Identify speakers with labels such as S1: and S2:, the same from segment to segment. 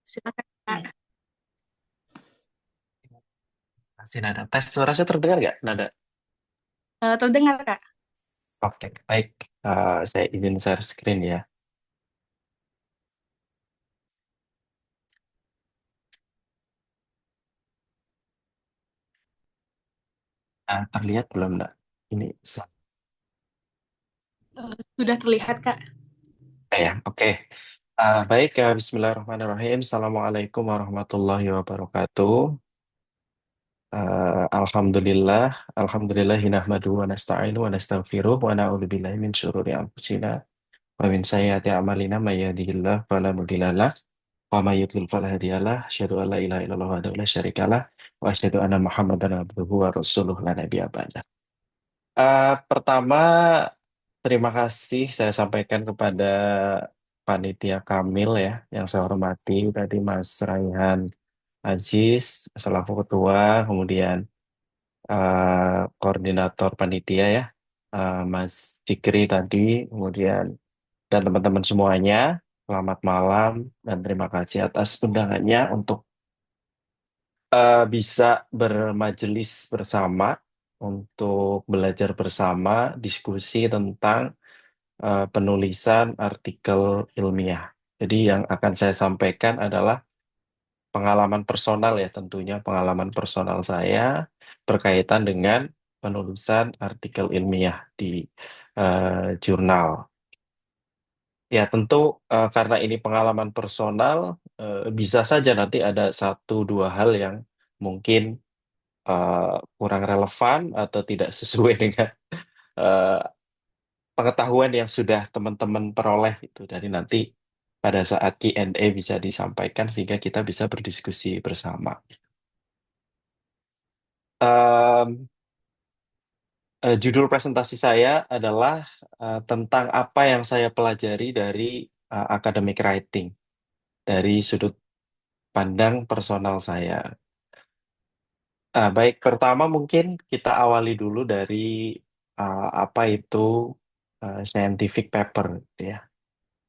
S1: Silakan Kak.
S2: Masih nada. Tes suara saya terdengar nggak? Nada.
S1: Terdengar Kak.
S2: Oke, baik. Saya izin share screen ya. Terlihat belum, Ndak? Ini
S1: Sudah terlihat Kak.
S2: ya. Oke. Baik, Bismillahirrahmanirrahim. Assalamualaikum warahmatullahi wabarakatuh. Alhamdulillah, nahmaduhu wa nasta'inu wa nastaghfiruh wa na'udzubillahi min syururi anfusina wa min sayyiati a'malina may yahdihillahu fala mudhillalah wa may yudlil fala hadiyalah. Asyhadu an la ilaha illallah wahdahu la syarikalah wa asyhadu anna Muhammadan abduhu wa rasuluh la nabiyya ba'dah. Pertama, terima kasih saya sampaikan kepada panitia Kamil ya, yang saya hormati tadi Mas Raihan Aziz selaku ketua, kemudian koordinator panitia ya, Mas Fikri tadi, kemudian dan teman-teman semuanya. Selamat malam dan terima kasih atas undangannya untuk bisa bermajelis bersama untuk belajar bersama diskusi tentang penulisan artikel ilmiah. Jadi yang akan saya sampaikan adalah pengalaman personal ya, tentunya pengalaman personal saya berkaitan dengan penulisan artikel ilmiah di jurnal. Ya tentu karena ini pengalaman personal, bisa saja nanti ada satu dua hal yang mungkin eh, kurang relevan atau tidak sesuai dengan eh, pengetahuan yang sudah teman-teman peroleh itu. Jadi nanti pada saat Q&A bisa disampaikan sehingga kita bisa berdiskusi bersama. Em, Judul presentasi saya adalah tentang apa yang saya pelajari dari academic writing dari sudut pandang personal saya. Baik, pertama mungkin kita awali dulu dari apa itu scientific paper, gitu ya.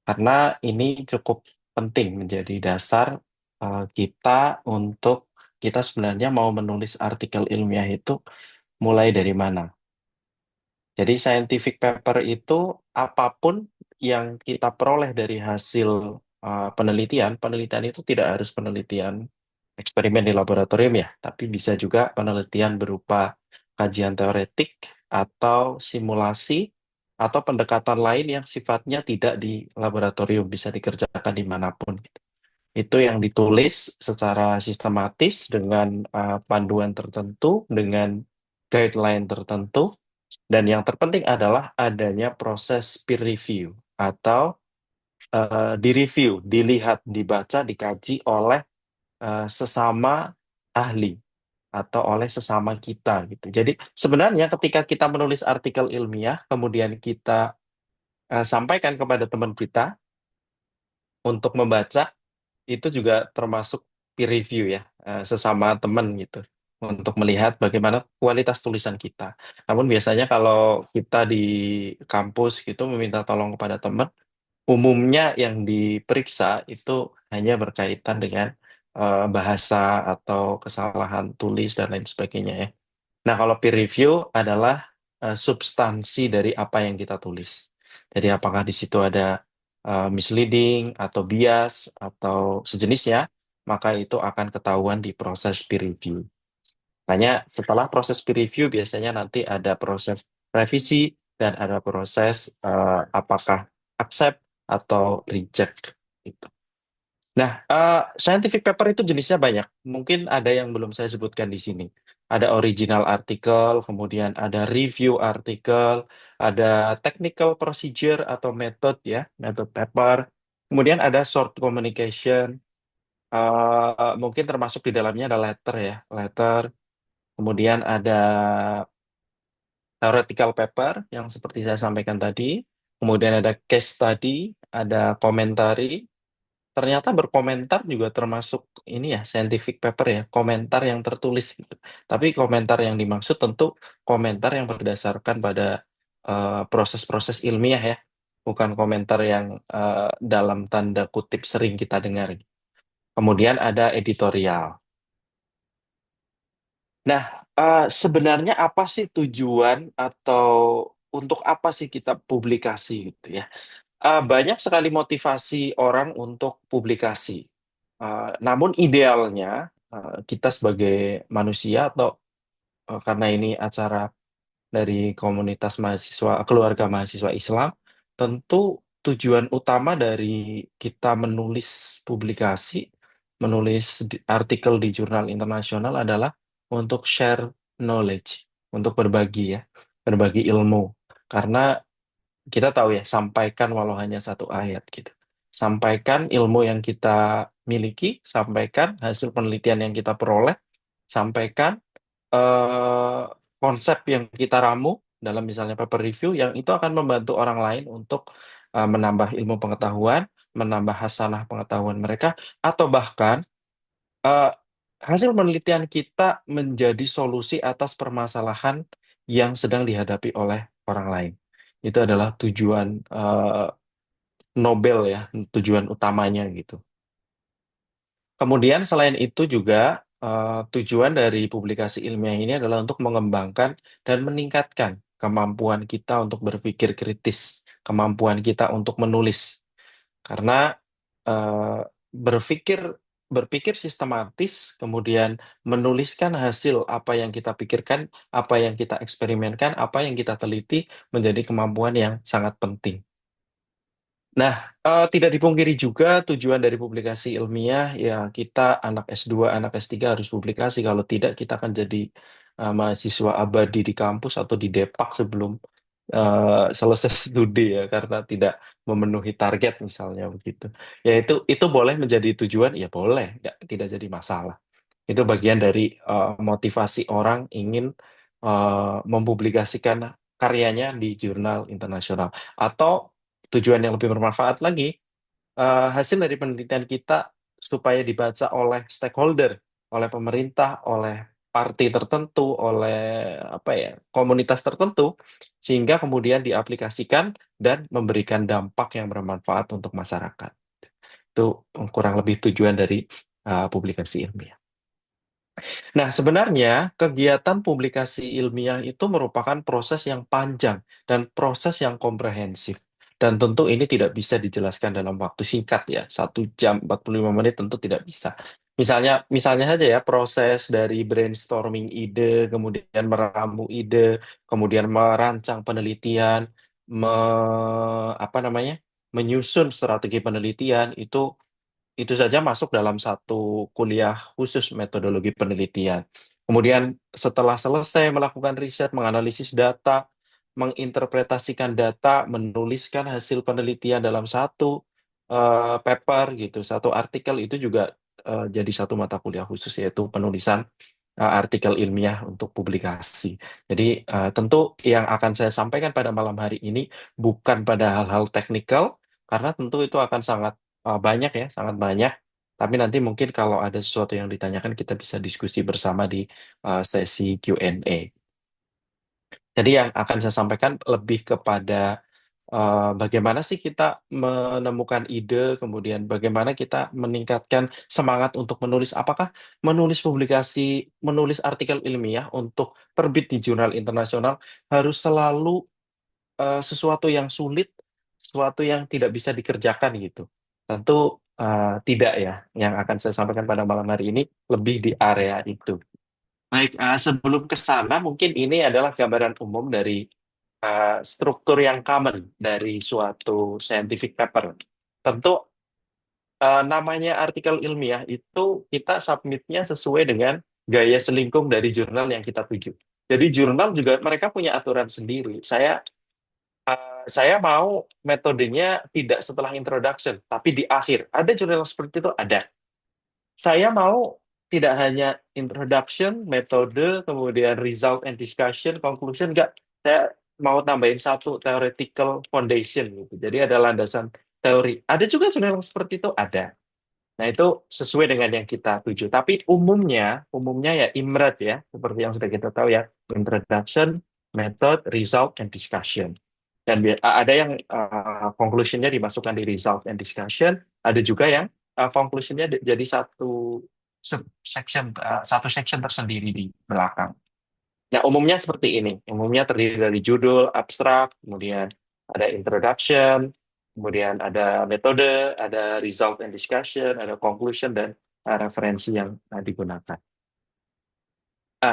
S2: Karena ini cukup penting menjadi dasar kita untuk kita sebenarnya mau menulis artikel ilmiah itu mulai dari mana. Jadi scientific paper itu apapun yang kita peroleh dari hasil penelitian, penelitian itu tidak harus penelitian eksperimen di laboratorium ya, tapi bisa juga penelitian berupa kajian teoretik atau simulasi atau pendekatan lain yang sifatnya tidak di laboratorium, bisa dikerjakan dimanapun. Itu yang ditulis secara sistematis dengan panduan tertentu, dengan guideline tertentu, dan yang terpenting adalah adanya proses peer review atau direview, dilihat, dibaca, dikaji oleh sesama ahli atau oleh sesama kita gitu. Jadi sebenarnya ketika kita menulis artikel ilmiah, kemudian kita sampaikan kepada teman kita untuk membaca, itu juga termasuk peer review ya, sesama teman gitu, untuk melihat bagaimana kualitas tulisan kita. Namun biasanya kalau kita di kampus gitu meminta tolong kepada teman, umumnya yang diperiksa itu hanya berkaitan dengan bahasa atau kesalahan tulis dan lain sebagainya ya. Nah, kalau peer review adalah substansi dari apa yang kita tulis. Jadi apakah di situ ada misleading atau bias atau sejenisnya, maka itu akan ketahuan di proses peer review. Makanya setelah proses peer review biasanya nanti ada proses revisi dan ada proses apakah accept atau reject. Gitu. Nah, scientific paper itu jenisnya banyak. Mungkin ada yang belum saya sebutkan di sini. Ada original artikel, kemudian ada review artikel, ada technical procedure atau method ya, method paper. Kemudian ada short communication, mungkin termasuk di dalamnya ada letter ya, letter. Kemudian ada theoretical paper yang seperti saya sampaikan tadi. Kemudian ada case study, ada komentari. Ternyata berkomentar juga termasuk ini ya, scientific paper ya, komentar yang tertulis gitu. Tapi komentar yang dimaksud tentu komentar yang berdasarkan pada proses-proses ilmiah ya, bukan komentar yang dalam tanda kutip sering kita dengar. kemudian ada editorial. Nah, sebenarnya apa sih tujuan atau untuk apa sih kita publikasi gitu ya? Banyak sekali motivasi orang untuk publikasi. Namun idealnya kita sebagai manusia atau karena ini acara dari komunitas mahasiswa, keluarga mahasiswa Islam, tentu tujuan utama dari kita menulis publikasi, menulis artikel di jurnal internasional adalah untuk share knowledge, untuk berbagi ya, berbagi ilmu. Karena kita tahu ya, sampaikan walau hanya satu ayat gitu. Sampaikan ilmu yang kita miliki, sampaikan hasil penelitian yang kita peroleh, sampaikan eh, konsep yang kita ramu dalam misalnya paper review yang itu akan membantu orang lain untuk menambah ilmu pengetahuan, menambah hasanah pengetahuan mereka, atau bahkan eh, hasil penelitian kita menjadi solusi atas permasalahan yang sedang dihadapi oleh orang lain. Itu adalah tujuan Nobel ya, tujuan utamanya gitu. Kemudian selain itu juga tujuan dari publikasi ilmiah ini adalah untuk mengembangkan dan meningkatkan kemampuan kita untuk berpikir kritis, kemampuan kita untuk menulis. Karena eh, berpikir berpikir sistematis, kemudian menuliskan hasil apa yang kita pikirkan, apa yang kita eksperimenkan, apa yang kita teliti menjadi kemampuan yang sangat penting. Nah, tidak dipungkiri juga tujuan dari publikasi ilmiah, ya kita anak S2, anak S3 harus publikasi. Kalau tidak, kita akan jadi mahasiswa abadi di kampus atau di Depak sebelum selesai studi ya, karena tidak memenuhi target misalnya begitu. Ya itu boleh menjadi tujuan, ya boleh, tidak jadi masalah. Itu bagian dari motivasi orang ingin mempublikasikan karyanya di jurnal internasional. Atau tujuan yang lebih bermanfaat lagi, hasil dari penelitian kita supaya dibaca oleh stakeholder, oleh pemerintah, oleh partai tertentu, oleh apa ya, komunitas tertentu, sehingga kemudian diaplikasikan dan memberikan dampak yang bermanfaat untuk masyarakat. Itu kurang lebih tujuan dari publikasi ilmiah. Nah, sebenarnya kegiatan publikasi ilmiah itu merupakan proses yang panjang dan proses yang komprehensif. Dan tentu ini tidak bisa dijelaskan dalam waktu singkat ya, 1 jam 45 menit tentu tidak bisa. Misalnya saja ya, proses dari brainstorming ide, kemudian meramu ide, kemudian merancang penelitian, apa namanya, menyusun strategi penelitian itu saja masuk dalam satu kuliah khusus metodologi penelitian. Kemudian setelah selesai melakukan riset, menganalisis data, menginterpretasikan data, menuliskan hasil penelitian dalam satu paper gitu, satu artikel itu juga jadi satu mata kuliah khusus yaitu penulisan artikel ilmiah untuk publikasi. Jadi tentu yang akan saya sampaikan pada malam hari ini bukan pada hal-hal teknikal karena tentu itu akan sangat banyak ya, sangat banyak. Tapi nanti mungkin kalau ada sesuatu yang ditanyakan kita bisa diskusi bersama di sesi Q&A. Jadi yang akan saya sampaikan lebih kepada bagaimana sih kita menemukan ide, kemudian bagaimana kita meningkatkan semangat untuk menulis. Apakah menulis publikasi, menulis artikel ilmiah untuk terbit di jurnal internasional harus selalu sesuatu yang sulit, sesuatu yang tidak bisa dikerjakan gitu. Tentu tidak ya. Yang akan saya sampaikan pada malam hari ini lebih di area itu. Baik, sebelum ke sana mungkin ini adalah gambaran umum dari struktur yang common dari suatu scientific paper. Tentu namanya artikel ilmiah itu kita submitnya sesuai dengan gaya selingkung dari jurnal yang kita tuju. Jadi jurnal juga mereka punya aturan sendiri. Saya mau metodenya tidak setelah introduction, tapi di akhir. Ada jurnal yang seperti itu? Ada. Saya mau tidak hanya introduction, metode, kemudian result and discussion, conclusion, enggak. Saya mau tambahin satu theoretical foundation gitu. Jadi ada landasan teori. Ada juga jurnal yang seperti itu? Ada. Nah, itu sesuai dengan yang kita tuju. Tapi umumnya ya IMRAD ya, seperti yang sudah kita tahu ya, introduction, method, result, and discussion. Dan ada yang conclusionnya dimasukkan di result and discussion, ada juga yang conclusion-nya jadi satu section tersendiri di belakang. Nah, umumnya seperti ini. Umumnya terdiri dari judul, abstrak, kemudian ada introduction, kemudian ada metode, ada result and discussion, ada conclusion, dan referensi yang digunakan.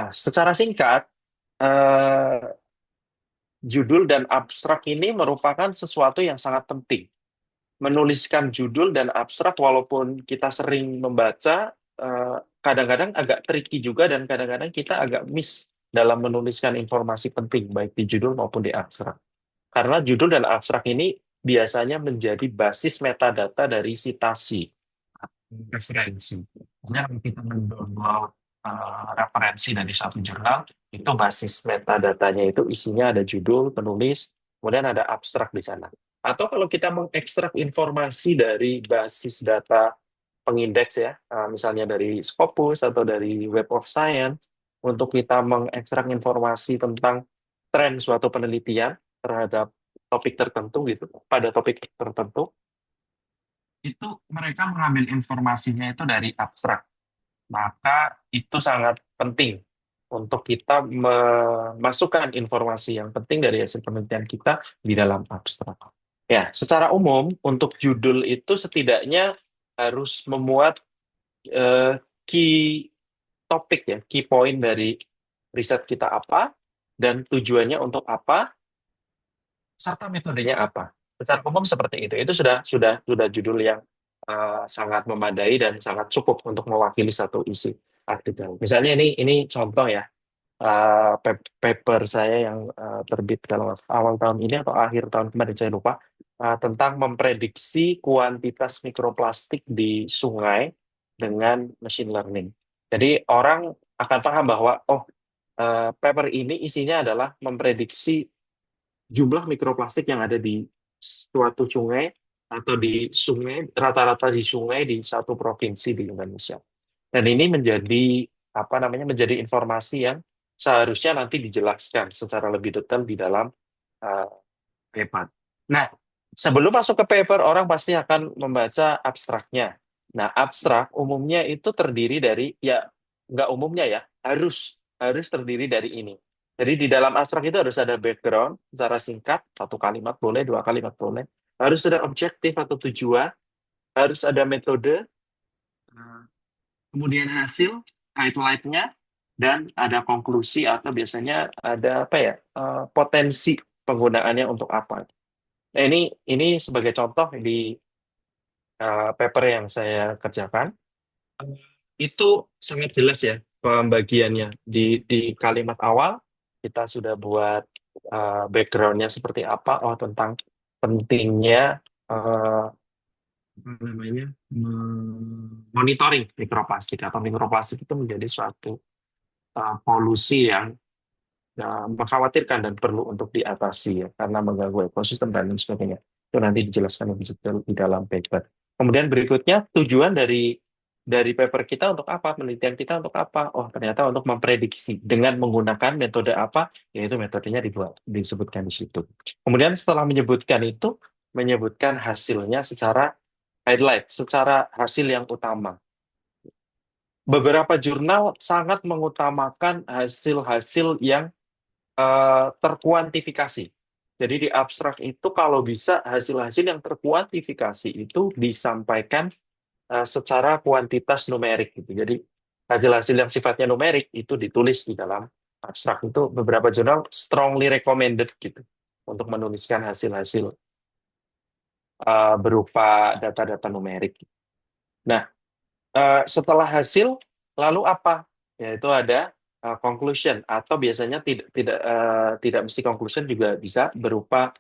S2: Secara singkat, eh, judul dan abstrak ini merupakan sesuatu yang sangat penting. Menuliskan judul dan abstrak, walaupun kita sering membaca, kadang-kadang agak tricky juga, dan kadang-kadang kita agak miss dalam menuliskan informasi penting, baik di judul maupun di abstrak. Karena judul dan abstrak ini biasanya menjadi basis metadata dari sitasi, referensi. Misalnya kalau kita mendownload referensi dari satu jurnal, itu basis metadatanya itu isinya ada judul, penulis, kemudian ada abstrak di sana. Atau kalau kita mengekstrak informasi dari basis data pengindeks ya, misalnya dari Scopus atau dari Web of Science, untuk kita mengekstrak informasi tentang tren suatu penelitian terhadap topik tertentu gitu, pada topik tertentu, itu mereka mengambil informasinya itu dari abstrak. Maka itu sangat penting untuk kita memasukkan informasi yang penting dari hasil penelitian kita di dalam abstrak. Ya, secara umum untuk judul itu setidaknya harus memuat eh, key topik ya, key point dari riset kita apa dan tujuannya untuk apa serta metodenya apa. Secara umum seperti itu. Itu sudah judul yang sangat memadai dan sangat cukup untuk mewakili satu isi artikel. Misalnya ini contoh ya, paper saya yang terbit kalau awal tahun ini atau akhir tahun kemarin saya lupa, tentang memprediksi kuantitas mikroplastik di sungai dengan machine learning. Jadi orang akan paham bahwa paper ini isinya adalah memprediksi jumlah mikroplastik yang ada di suatu sungai atau di sungai, rata-rata di sungai di satu provinsi di Indonesia. Dan ini menjadi apa namanya, menjadi informasi yang seharusnya nanti dijelaskan secara lebih detail di dalam uh, paper. Nah, sebelum masuk ke paper, orang pasti akan membaca abstraknya. Nah, abstrak umumnya itu terdiri dari, ya nggak umumnya ya, harus harus terdiri dari ini. Jadi di dalam abstrak itu harus ada background secara singkat, satu kalimat boleh, dua kalimat boleh. Harus ada objektif atau tujuan, harus ada metode, kemudian hasil, highlight-nya, dan ada konklusi atau biasanya ada apa ya, potensi penggunaannya untuk apa. Nah, ini sebagai contoh di paper yang saya kerjakan, itu sangat jelas ya pembagiannya. Di kalimat awal kita sudah buat backgroundnya seperti apa, oh tentang pentingnya eh, apa namanya, monitoring mikroplastik, atau mikroplastik itu menjadi suatu polusi yang mengkhawatirkan dan perlu untuk diatasi ya, karena mengganggu ekosistem dan lain sebagainya. Itu nanti dijelaskan lebih detail di dalam paper. Kemudian berikutnya, tujuan dari paper kita untuk apa, penelitian kita untuk apa? Oh, ternyata untuk memprediksi dengan menggunakan metode apa, yaitu metodenya disebutkan di situ. Kemudian setelah menyebutkan itu, menyebutkan hasilnya secara highlight, secara hasil yang utama. Beberapa jurnal sangat mengutamakan hasil-hasil yang terkuantifikasi. Jadi di abstrak itu kalau bisa hasil-hasil yang terkuantifikasi itu disampaikan secara kuantitas numerik gitu. Jadi hasil-hasil yang sifatnya numerik itu ditulis di dalam abstrak. Itu beberapa jurnal strongly recommended gitu untuk menuliskan hasil-hasil berupa data-data numerik. Nah, setelah hasil lalu apa? Yaitu ada conclusion, atau biasanya tidak mesti conclusion, juga bisa berupa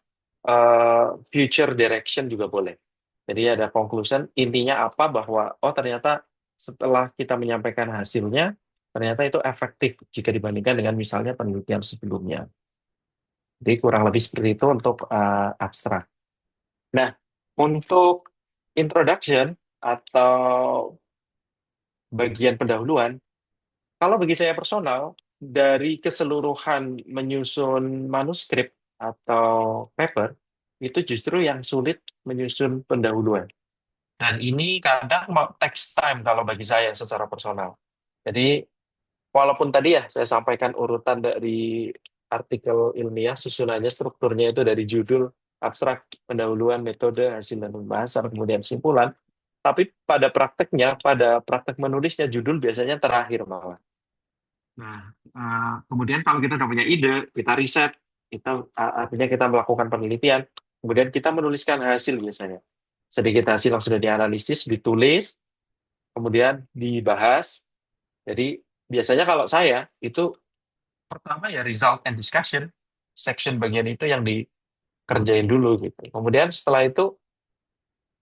S2: future direction juga boleh. Jadi ada conclusion, intinya apa, bahwa oh ternyata setelah kita menyampaikan hasilnya ternyata itu efektif jika dibandingkan dengan misalnya penelitian sebelumnya. Jadi kurang lebih seperti itu untuk abstrak. Nah, untuk introduction atau bagian pendahuluan, kalau bagi saya personal, dari keseluruhan menyusun manuskrip atau paper, itu justru yang sulit menyusun pendahuluan. Dan ini kadang mau takes time kalau bagi saya secara personal. Jadi walaupun tadi ya saya sampaikan urutan dari artikel ilmiah, susunannya strukturnya itu dari judul, abstrak, pendahuluan, metode, hasil dan pembahasan, kemudian simpulan. Tapi pada prakteknya, pada praktek menulisnya judul biasanya terakhir malah. Nah, kemudian kalau kita udah punya ide, kita riset, artinya kita melakukan penelitian, kemudian kita menuliskan hasil biasanya. Sedikit hasil yang sudah dianalisis, ditulis, kemudian dibahas. Jadi biasanya kalau saya itu pertama ya result and discussion, section bagian itu yang dikerjain dulu gitu. Kemudian setelah itu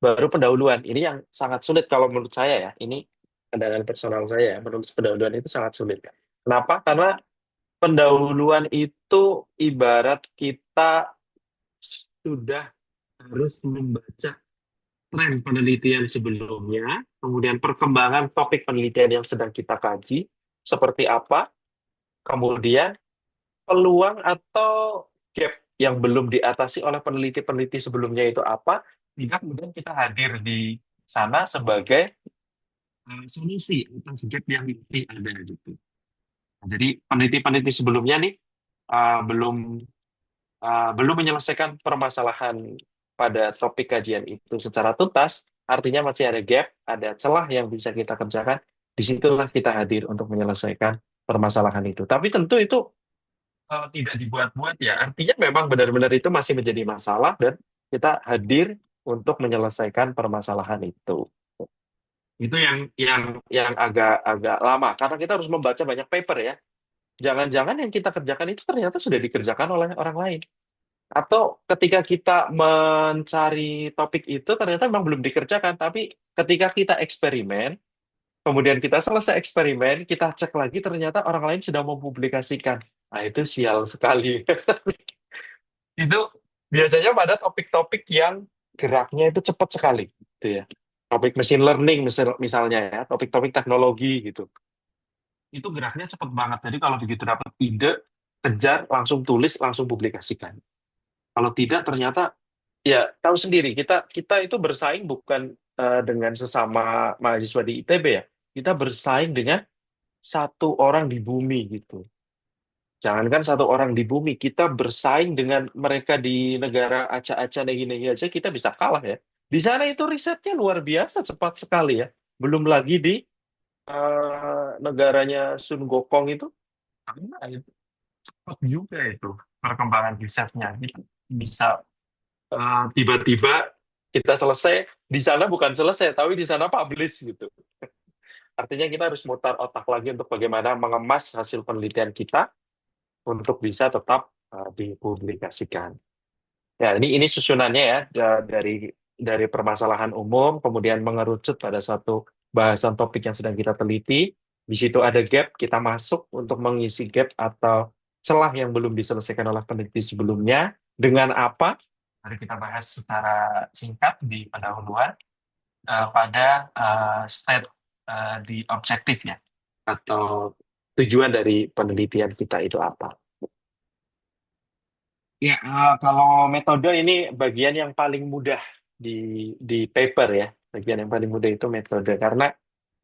S2: baru pendahuluan. Ini yang sangat sulit kalau menurut saya ya. Ini pandangan personal saya ya. Menulis pendahuluan itu sangat sulit. Kenapa? Karena pendahuluan itu ibarat kita sudah harus membaca tren penelitian sebelumnya, kemudian perkembangan topik penelitian yang sedang kita kaji, seperti apa, kemudian peluang atau gap yang belum diatasi oleh peneliti-peneliti sebelumnya itu apa, sehingga kemudian kita hadir di sana sebagai solusi atas gap yang masih ada gitu. Nah, jadi peneliti-peneliti sebelumnya nih belum belum menyelesaikan permasalahan pada topik kajian itu secara tuntas, artinya masih ada gap, ada celah yang bisa kita kerjakan. Disitulah kita hadir untuk menyelesaikan permasalahan itu. Tapi tentu itu tidak dibuat-buat ya. Artinya memang benar-benar itu masih menjadi masalah dan kita hadir untuk menyelesaikan permasalahan itu. Itu yang agak lama karena kita harus membaca banyak paper ya. Jangan-jangan yang kita kerjakan itu ternyata sudah dikerjakan oleh orang lain. Atau ketika kita mencari topik itu ternyata memang belum dikerjakan, tapi ketika kita eksperimen, kemudian kita selesai eksperimen, kita cek lagi ternyata orang lain sudah mempublikasikan. Nah, itu sial sekali. Itu biasanya pada topik-topik yang geraknya itu cepat sekali, gitu ya. Topik machine learning misalnya ya, topik-topik teknologi gitu. Itu geraknya cepat banget. Jadi kalau begitu dapat ide, kejar, langsung tulis, langsung publikasikan. Kalau tidak ternyata ya tahu sendiri kita kita itu bersaing bukan dengan sesama mahasiswa di ITB ya. Kita bersaing dengan satu orang di bumi gitu. Jangankan satu orang di bumi, kita bersaing dengan mereka di negara acak-acak negi-negi aja kita bisa kalah ya. Di sana itu risetnya luar biasa cepat sekali ya. Belum lagi di negaranya Sun Gokong itu, nah, itu cepat juga itu perkembangan risetnya. Kita bisa tiba-tiba kita selesai di sana bukan selesai, tapi di sana publish gitu. Artinya kita harus mutar otak lagi untuk bagaimana mengemas hasil penelitian kita untuk bisa tetap dipublikasikan. Ya, ini susunannya ya dari permasalahan umum, kemudian mengerucut pada satu bahasan topik yang sedang kita teliti. Di situ ada gap, kita masuk untuk mengisi gap atau celah yang belum diselesaikan oleh peneliti sebelumnya. Dengan apa? Mari kita bahas secara singkat di pendahuluan pada state di objektifnya atau tujuan dari penelitian kita itu apa. Ya, kalau metode ini bagian yang paling mudah di paper ya. Bagian yang paling mudah itu metode karena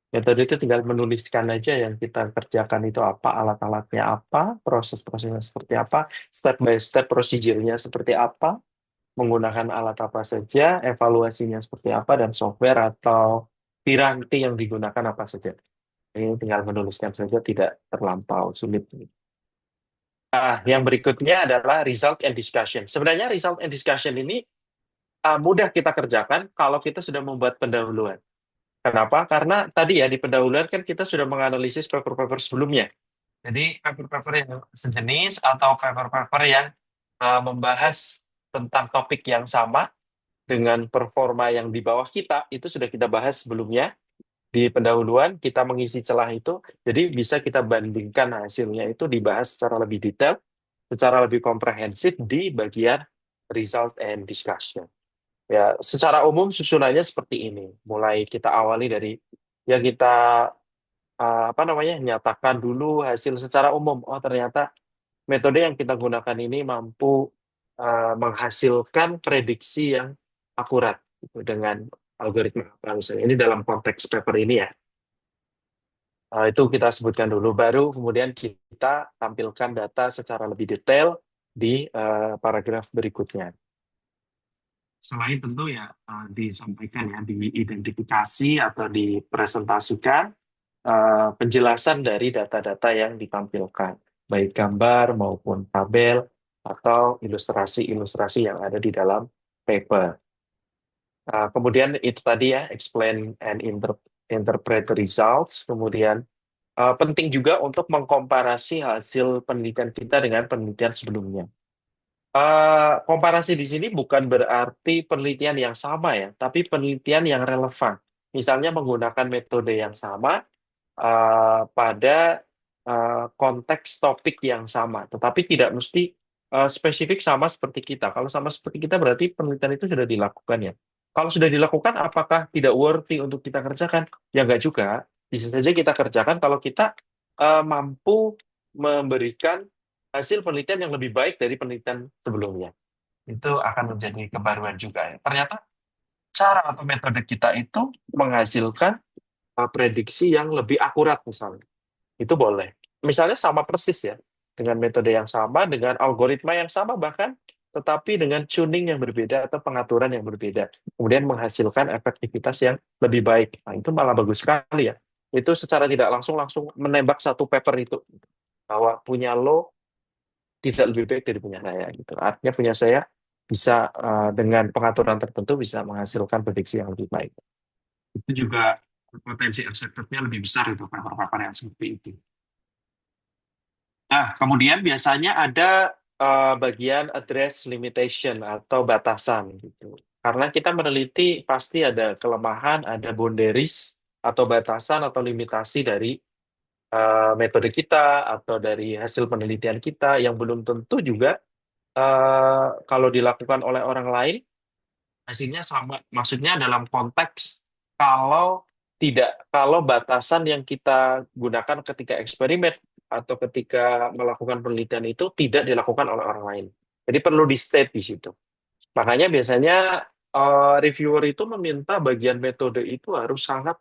S2: metode itu tinggal menuliskan aja yang kita kerjakan itu apa, alat-alatnya apa, proses-prosesnya seperti apa, step by step prosedurnya seperti apa, menggunakan alat apa saja, evaluasinya seperti apa, dan software atau piranti yang digunakan apa saja. Ini tinggal menuliskan saja, tidak terlampau sulit. Yang berikutnya adalah result and discussion. Sebenarnya result and discussion ini mudah kita kerjakan kalau kita sudah membuat pendahuluan. Kenapa? Karena tadi ya di pendahuluan kan kita sudah menganalisis paper-paper sebelumnya. Jadi paper-paper yang sejenis atau paper-paper yang membahas tentang topik yang sama dengan performa yang di bawah kita itu sudah kita bahas sebelumnya di pendahuluan kita mengisi celah itu jadi bisa kita bandingkan hasilnya itu dibahas secara lebih detail secara lebih komprehensif di bagian result and discussion. Ya, secara umum susunannya seperti ini. Mulai kita awali dari ya kita apa namanya nyatakan dulu hasil secara umum. Oh, ternyata metode yang kita gunakan ini mampu menghasilkan prediksi yang akurat gitu, dengan algoritma apa misalnya. Ini dalam konteks paper ini ya. Itu kita sebutkan dulu, baru kemudian kita tampilkan data secara lebih detail di paragraf berikutnya. Selain tentu ya disampaikan ya, diidentifikasi atau dipresentasikan penjelasan dari data-data yang ditampilkan, baik gambar maupun tabel atau ilustrasi-ilustrasi yang ada di dalam paper. Kemudian itu tadi ya, explain and interpret the results. Kemudian penting juga untuk mengkomparasi hasil penelitian kita dengan penelitian sebelumnya. Komparasi di sini bukan berarti penelitian yang sama ya, tapi penelitian yang relevan. Misalnya menggunakan metode yang sama pada konteks topik yang sama, tetapi tidak mesti spesifik sama seperti kita. Kalau sama seperti kita berarti penelitian itu sudah dilakukan ya. Kalau sudah dilakukan, apakah tidak worthy untuk kita kerjakan? Ya enggak juga. Bisa saja kita kerjakan kalau kita mampu memberikan hasil penelitian yang lebih baik dari penelitian sebelumnya. Itu akan menjadi kebaruan juga ya. Ternyata cara atau metode kita itu menghasilkan prediksi yang lebih akurat misalnya. Itu boleh. Misalnya sama persis ya, dengan metode yang sama, dengan algoritma yang sama bahkan, tetapi dengan tuning yang berbeda atau pengaturan yang berbeda. Kemudian menghasilkan efektivitas yang lebih baik. Nah, itu malah bagus sekali ya. Itu secara tidak langsung langsung menembak satu paper itu. Bahwa punya lo tidak lebih baik dari punya saya gitu. Artinya punya saya bisa dengan pengaturan tertentu bisa menghasilkan prediksi yang lebih baik. Itu juga potensi acceptednya lebih besar itu paper-paper yang seperti itu. Nah, kemudian biasanya ada bagian address limitation atau batasan gitu. Karena kita meneliti pasti ada kelemahan, ada boundaries atau batasan atau limitasi dari metode kita atau dari hasil penelitian kita yang belum tentu juga kalau dilakukan oleh orang lain hasilnya sama. Maksudnya dalam konteks kalau kalau batasan yang kita gunakan ketika eksperimen atau ketika melakukan penelitian itu tidak dilakukan oleh orang lain. Jadi perlu di state di situ. Makanya biasanya reviewer itu meminta bagian metode itu harus sangat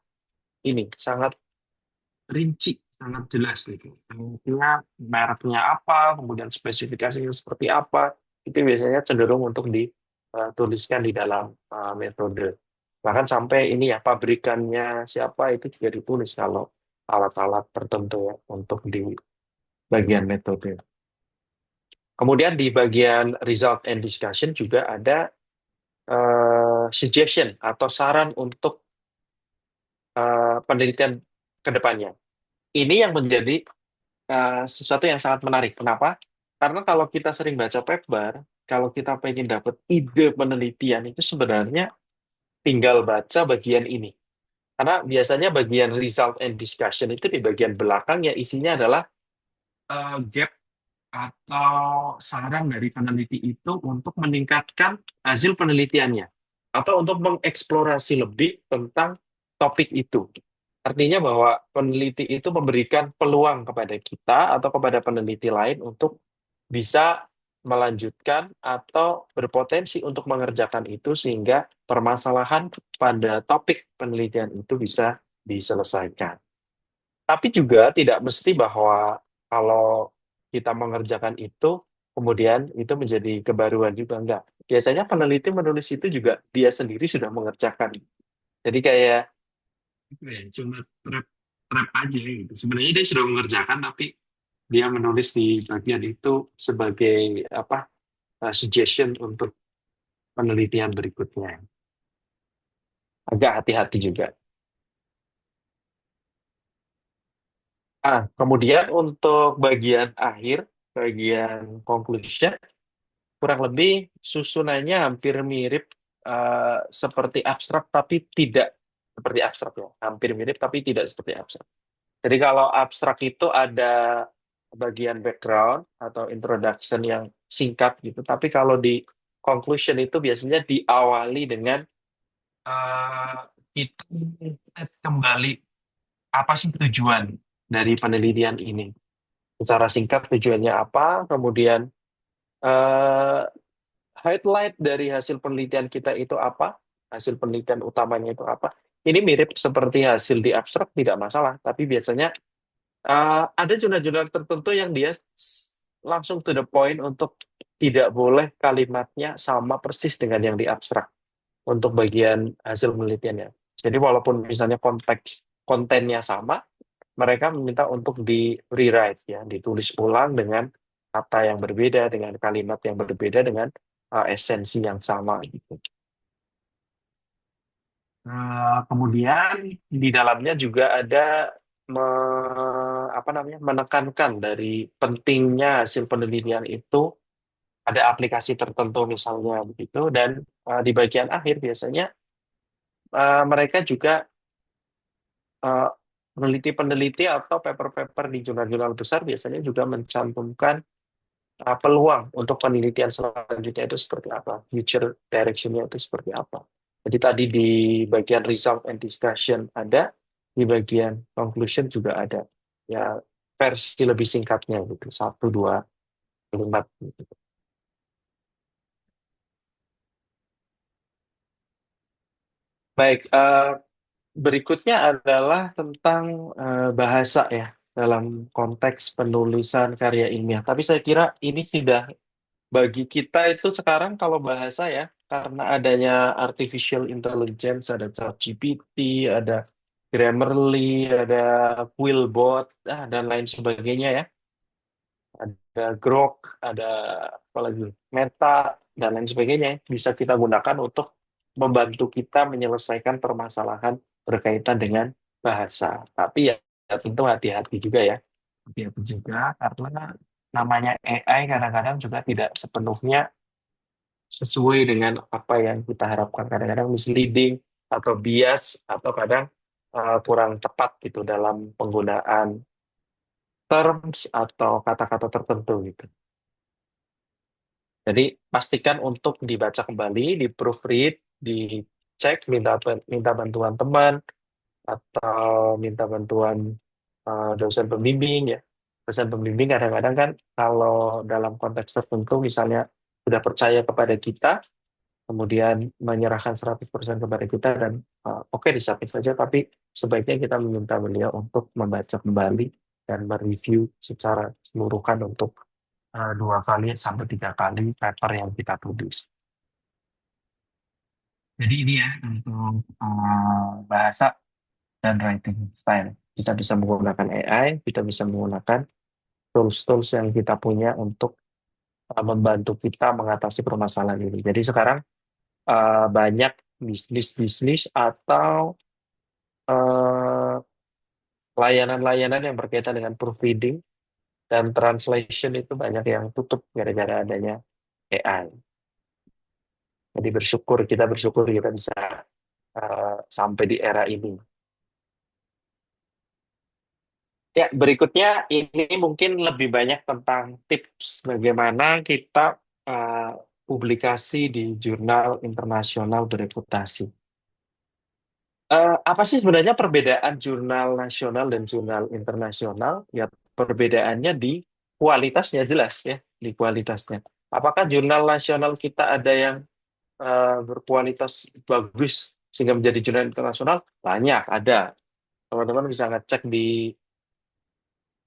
S2: rinci, sangat jelas gitu. Artinya mereknya apa, kemudian spesifikasinya seperti apa, itu biasanya cenderung untuk dituliskan di dalam metode. Bahkan sampai ini ya pabrikannya siapa itu juga ditulis kalau alat-alat tertentu ya untuk di bagian metode. Kemudian di bagian result and discussion juga ada suggestion atau saran untuk penelitian ke depannya. Ini yang menjadi sesuatu yang sangat menarik. Kenapa? Karena kalau kita sering baca paper, kalau kita pengen dapat ide penelitian itu sebenarnya tinggal baca bagian ini. Karena biasanya bagian result and discussion itu di bagian belakang ya isinya adalah gap atau saran dari peneliti itu untuk meningkatkan hasil penelitiannya atau untuk mengeksplorasi lebih tentang topik itu. Artinya bahwa peneliti itu memberikan peluang kepada kita atau kepada peneliti lain untuk bisa melanjutkan atau berpotensi untuk mengerjakan itu sehingga permasalahan pada topik penelitian itu bisa diselesaikan. Tapi juga tidak mesti bahwa kalau kita mengerjakan itu, kemudian itu menjadi kebaruan juga enggak. Biasanya peneliti menulis itu juga dia sendiri sudah mengerjakan. Jadi kayak apa ya, cuma trap aja gitu. Sebenarnya dia sudah mengerjakan, tapi dia menulis di bagian itu sebagai apa suggestion untuk penelitian berikutnya. Agak hati-hati juga. Kemudian untuk bagian akhir, bagian conclusion, kurang lebih susunannya hampir mirip seperti abstrak, tapi tidak seperti abstrak ya. Hampir mirip, tapi tidak seperti abstrak. Jadi kalau abstrak itu ada bagian background atau introduction yang singkat gitu, tapi kalau di conclusion itu biasanya diawali dengan eh, kita kembali apa sih tujuan dari penelitian ini. Secara singkat tujuannya apa, kemudian eh, highlight dari hasil penelitian kita itu apa, hasil penelitian utamanya itu apa. Ini mirip seperti hasil di abstrak tidak masalah, tapi biasanya ada jurnal-jurnal tertentu yang dia langsung to the point untuk tidak boleh kalimatnya sama persis dengan yang di abstrak untuk bagian hasil penelitiannya. Jadi walaupun misalnya konteks kontennya sama, mereka meminta untuk di rewrite ya, ditulis ulang dengan kata yang berbeda, dengan kalimat yang berbeda, dengan esensi yang sama gitu. Kemudian di dalamnya juga ada apa namanya menekankan dari pentingnya hasil penelitian itu ada aplikasi tertentu misalnya begitu dan di bagian akhir biasanya mereka juga eh, peneliti-peneliti atau paper-paper di jurnal-jurnal besar biasanya juga mencantumkan peluang untuk penelitian selanjutnya itu seperti apa, future direction-nya itu seperti apa. Jadi tadi di bagian result and discussion ada, di bagian conclusion juga ada. Ya versi lebih singkatnya gitu, satu dua kalimat gitu. Baik, berikutnya adalah tentang bahasa ya dalam konteks penulisan karya ilmiah. Tapi saya kira ini tidak bagi kita itu sekarang kalau bahasa ya, karena adanya artificial intelligence, ada ChatGPT, ada Grammarly, ada Quillbot, dan lain sebagainya ya. Ada Grok, ada apa lagi, Meta, dan lain sebagainya ya, bisa kita gunakan untuk membantu kita menyelesaikan permasalahan berkaitan dengan bahasa. Tapi ya, ya tentu hati-hati juga ya. Hati-hati juga karena namanya AI kadang-kadang juga tidak sepenuhnya sesuai dengan apa yang kita harapkan. Kadang-kadang misleading atau bias atau kadang kurang tepat gitu dalam penggunaan terms atau kata-kata tertentu gitu. Jadi pastikan untuk dibaca kembali, di proofread, dicek, minta bantuan teman atau minta bantuan dosen pembimbing ya. Dosen pembimbing kadang-kadang kan kalau dalam konteks tertentu misalnya sudah percaya kepada kita, kemudian menyerahkan 100% kepada kita dan oke disubmit saja, tapi sebaiknya kita meminta beliau untuk membaca kembali dan mereview secara keseluruhan untuk 2 kali sampai 3 kali paper yang kita tulis. Jadi ini ya untuk bahasa dan writing style. Kita bisa menggunakan AI, kita bisa menggunakan tools-tools yang kita punya untuk membantu kita mengatasi permasalahan ini. Jadi sekarang banyak bisnis-bisnis atau eh, layanan-layanan yang berkaitan dengan proofreading dan translation itu banyak yang tutup gara-gara adanya AI. Jadi kita bersyukur kita bisa sampai di era ini. Ya, berikutnya ini mungkin lebih banyak tentang tips bagaimana kita eh, publikasi di jurnal internasional bereputasi. Apa sih sebenarnya perbedaan jurnal nasional dan jurnal internasional? Ya, perbedaannya di kualitasnya jelas ya, di kualitasnya. Apakah jurnal nasional kita ada yang berkualitas bagus sehingga menjadi jurnal internasional? Banyak, ada. Teman-teman bisa ngecek di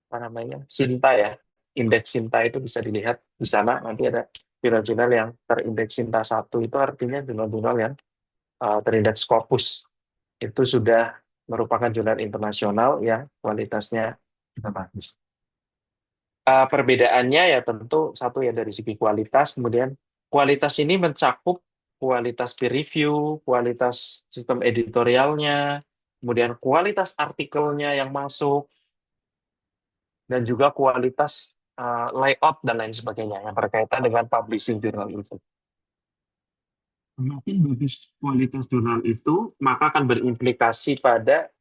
S2: apa namanya Sinta ya, indeks Sinta itu bisa dilihat di sana. Nanti ada jurnal-jurnal yang terindeks Sinta 1 itu artinya jurnal-jurnal yang terindeks Scopus itu sudah merupakan jurnal internasional yang kualitasnya juga bagus. Perbedaannya ya tentu satu ya dari segi kualitas, kemudian kualitas ini mencakup kualitas peer review, kualitas sistem editorialnya, kemudian kualitas artikelnya yang masuk, dan juga kualitas layout dan lain sebagainya yang berkaitan dengan publishing jurnal itu. Semakin bagus kualitas jurnal itu, maka akan berimplikasi pada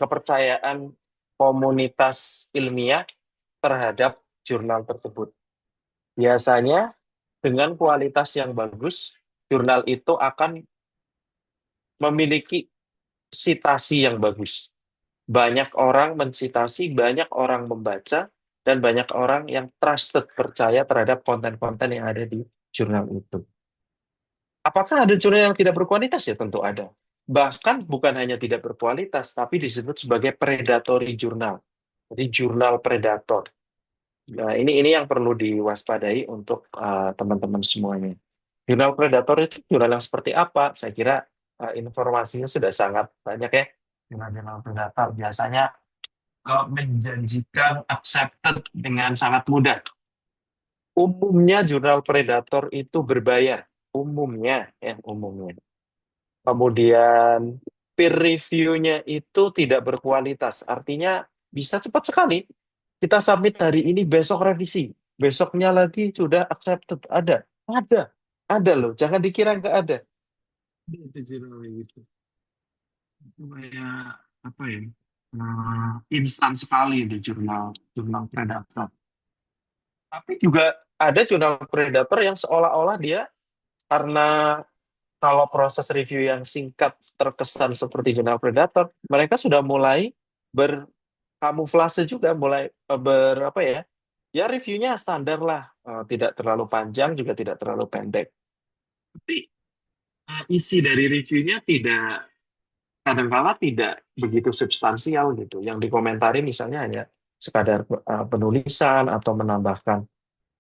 S2: kepercayaan komunitas ilmiah terhadap jurnal tersebut. Biasanya dengan kualitas yang bagus, jurnal itu akan memiliki sitasi yang bagus. Banyak orang mensitasi, banyak orang membaca, dan banyak orang yang trusted, percaya terhadap konten-konten yang ada di jurnal itu. Apakah ada jurnal yang tidak berkualitas? Ya tentu ada. Bahkan bukan hanya tidak berkualitas, tapi disebut sebagai predatory jurnal. Jadi jurnal predator. Nah, ini yang perlu diwaspadai untuk teman-teman semuanya. Jurnal predator itu jurnal yang seperti apa? Saya kira informasinya sudah sangat banyak ya. Jurnal-jurnal predator biasanya menjanjikan accepted dengan sangat mudah. Umumnya jurnal predator itu berbayar. Umumnya. Kemudian peer review-nya itu tidak berkualitas. Artinya bisa cepat sekali. Kita submit hari ini, besok revisi. Besoknya lagi sudah accepted. Ada, ada loh. Jangan dikira nggak ada. Itu jurnalnya gitu. Itu kayak apa ya? Instan sekali di jurnal jurnal predator. Tapi juga ada jurnal predator yang seolah-olah dia karena kalau proses review yang singkat terkesan seperti jurnal predator, mereka sudah mulai berkamuflase juga, mulai berapa ya? Ya reviewnya standar lah. Tidak terlalu panjang juga tidak terlalu pendek. Tapi isi dari reviewnya tidak kadangkala tidak begitu substansial gitu. Yang dikomentari misalnya hanya sekadar penulisan atau menambahkan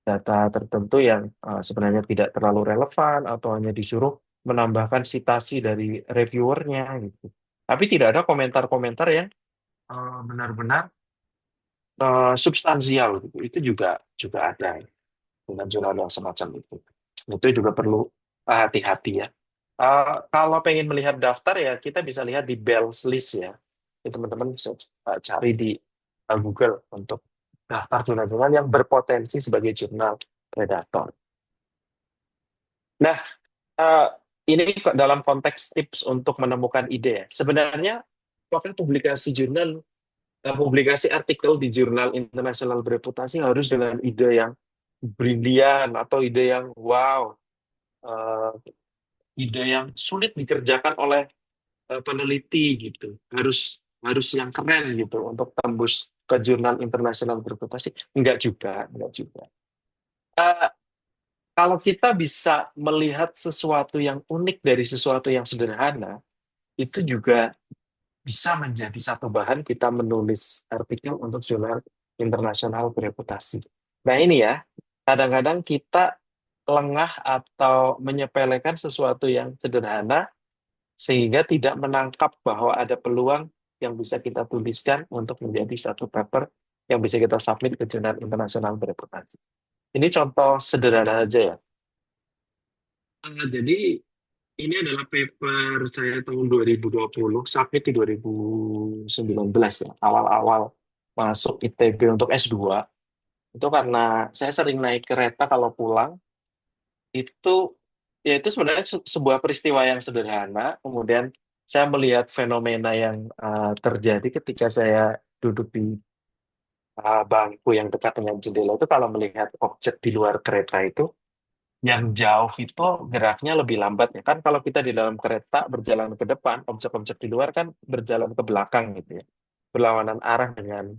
S2: data tertentu yang sebenarnya tidak terlalu relevan atau hanya disuruh menambahkan citasi dari reviewernya gitu. Tapi tidak ada komentar-komentar yang benar-benar substansial gitu. Itu juga juga ada dengan jurnal yang semacam itu. Itu juga perlu hati-hati ya. Kalau pengen melihat daftar ya kita bisa lihat di Bell's List ya. Itu teman-teman bisa cari di Google untuk daftar jurnal-jurnal yang berpotensi sebagai jurnal predator. Nah, eh, ini dalam konteks tips untuk menemukan ide ya. Sebenarnya apakah publikasi artikel di jurnal internasional bereputasi harus dengan ide yang brilian atau ide yang wow, eh, ide yang sulit dikerjakan oleh peneliti gitu. Harus harus yang keren gitu untuk tembus ke jurnal internasional bereputasi. Enggak juga. Eh, Kalau kita bisa melihat sesuatu yang unik dari sesuatu yang sederhana, itu juga bisa menjadi satu bahan kita menulis artikel untuk jurnal internasional bereputasi. Nah ini ya, kadang-kadang kita lengah atau menyepelekan sesuatu yang sederhana sehingga tidak menangkap bahwa ada peluang yang bisa kita tuliskan untuk menjadi satu paper yang bisa kita submit ke jurnal internasional bereputasi. Ini contoh sederhana aja ya. Jadi ini adalah paper saya tahun 2020, submit di 2019 ya, awal-awal masuk ITB untuk S2. Itu karena saya sering naik kereta kalau pulang, itu ya itu sebenarnya sebuah peristiwa yang sederhana. Kemudian saya melihat fenomena yang terjadi ketika saya duduk di bangku yang dekat dengan jendela itu kalau melihat objek di luar kereta itu, yang jauh itu geraknya lebih lambat ya kan kalau kita di dalam kereta berjalan ke depan objek-objek di luar kan berjalan ke belakang gitu ya berlawanan arah dengan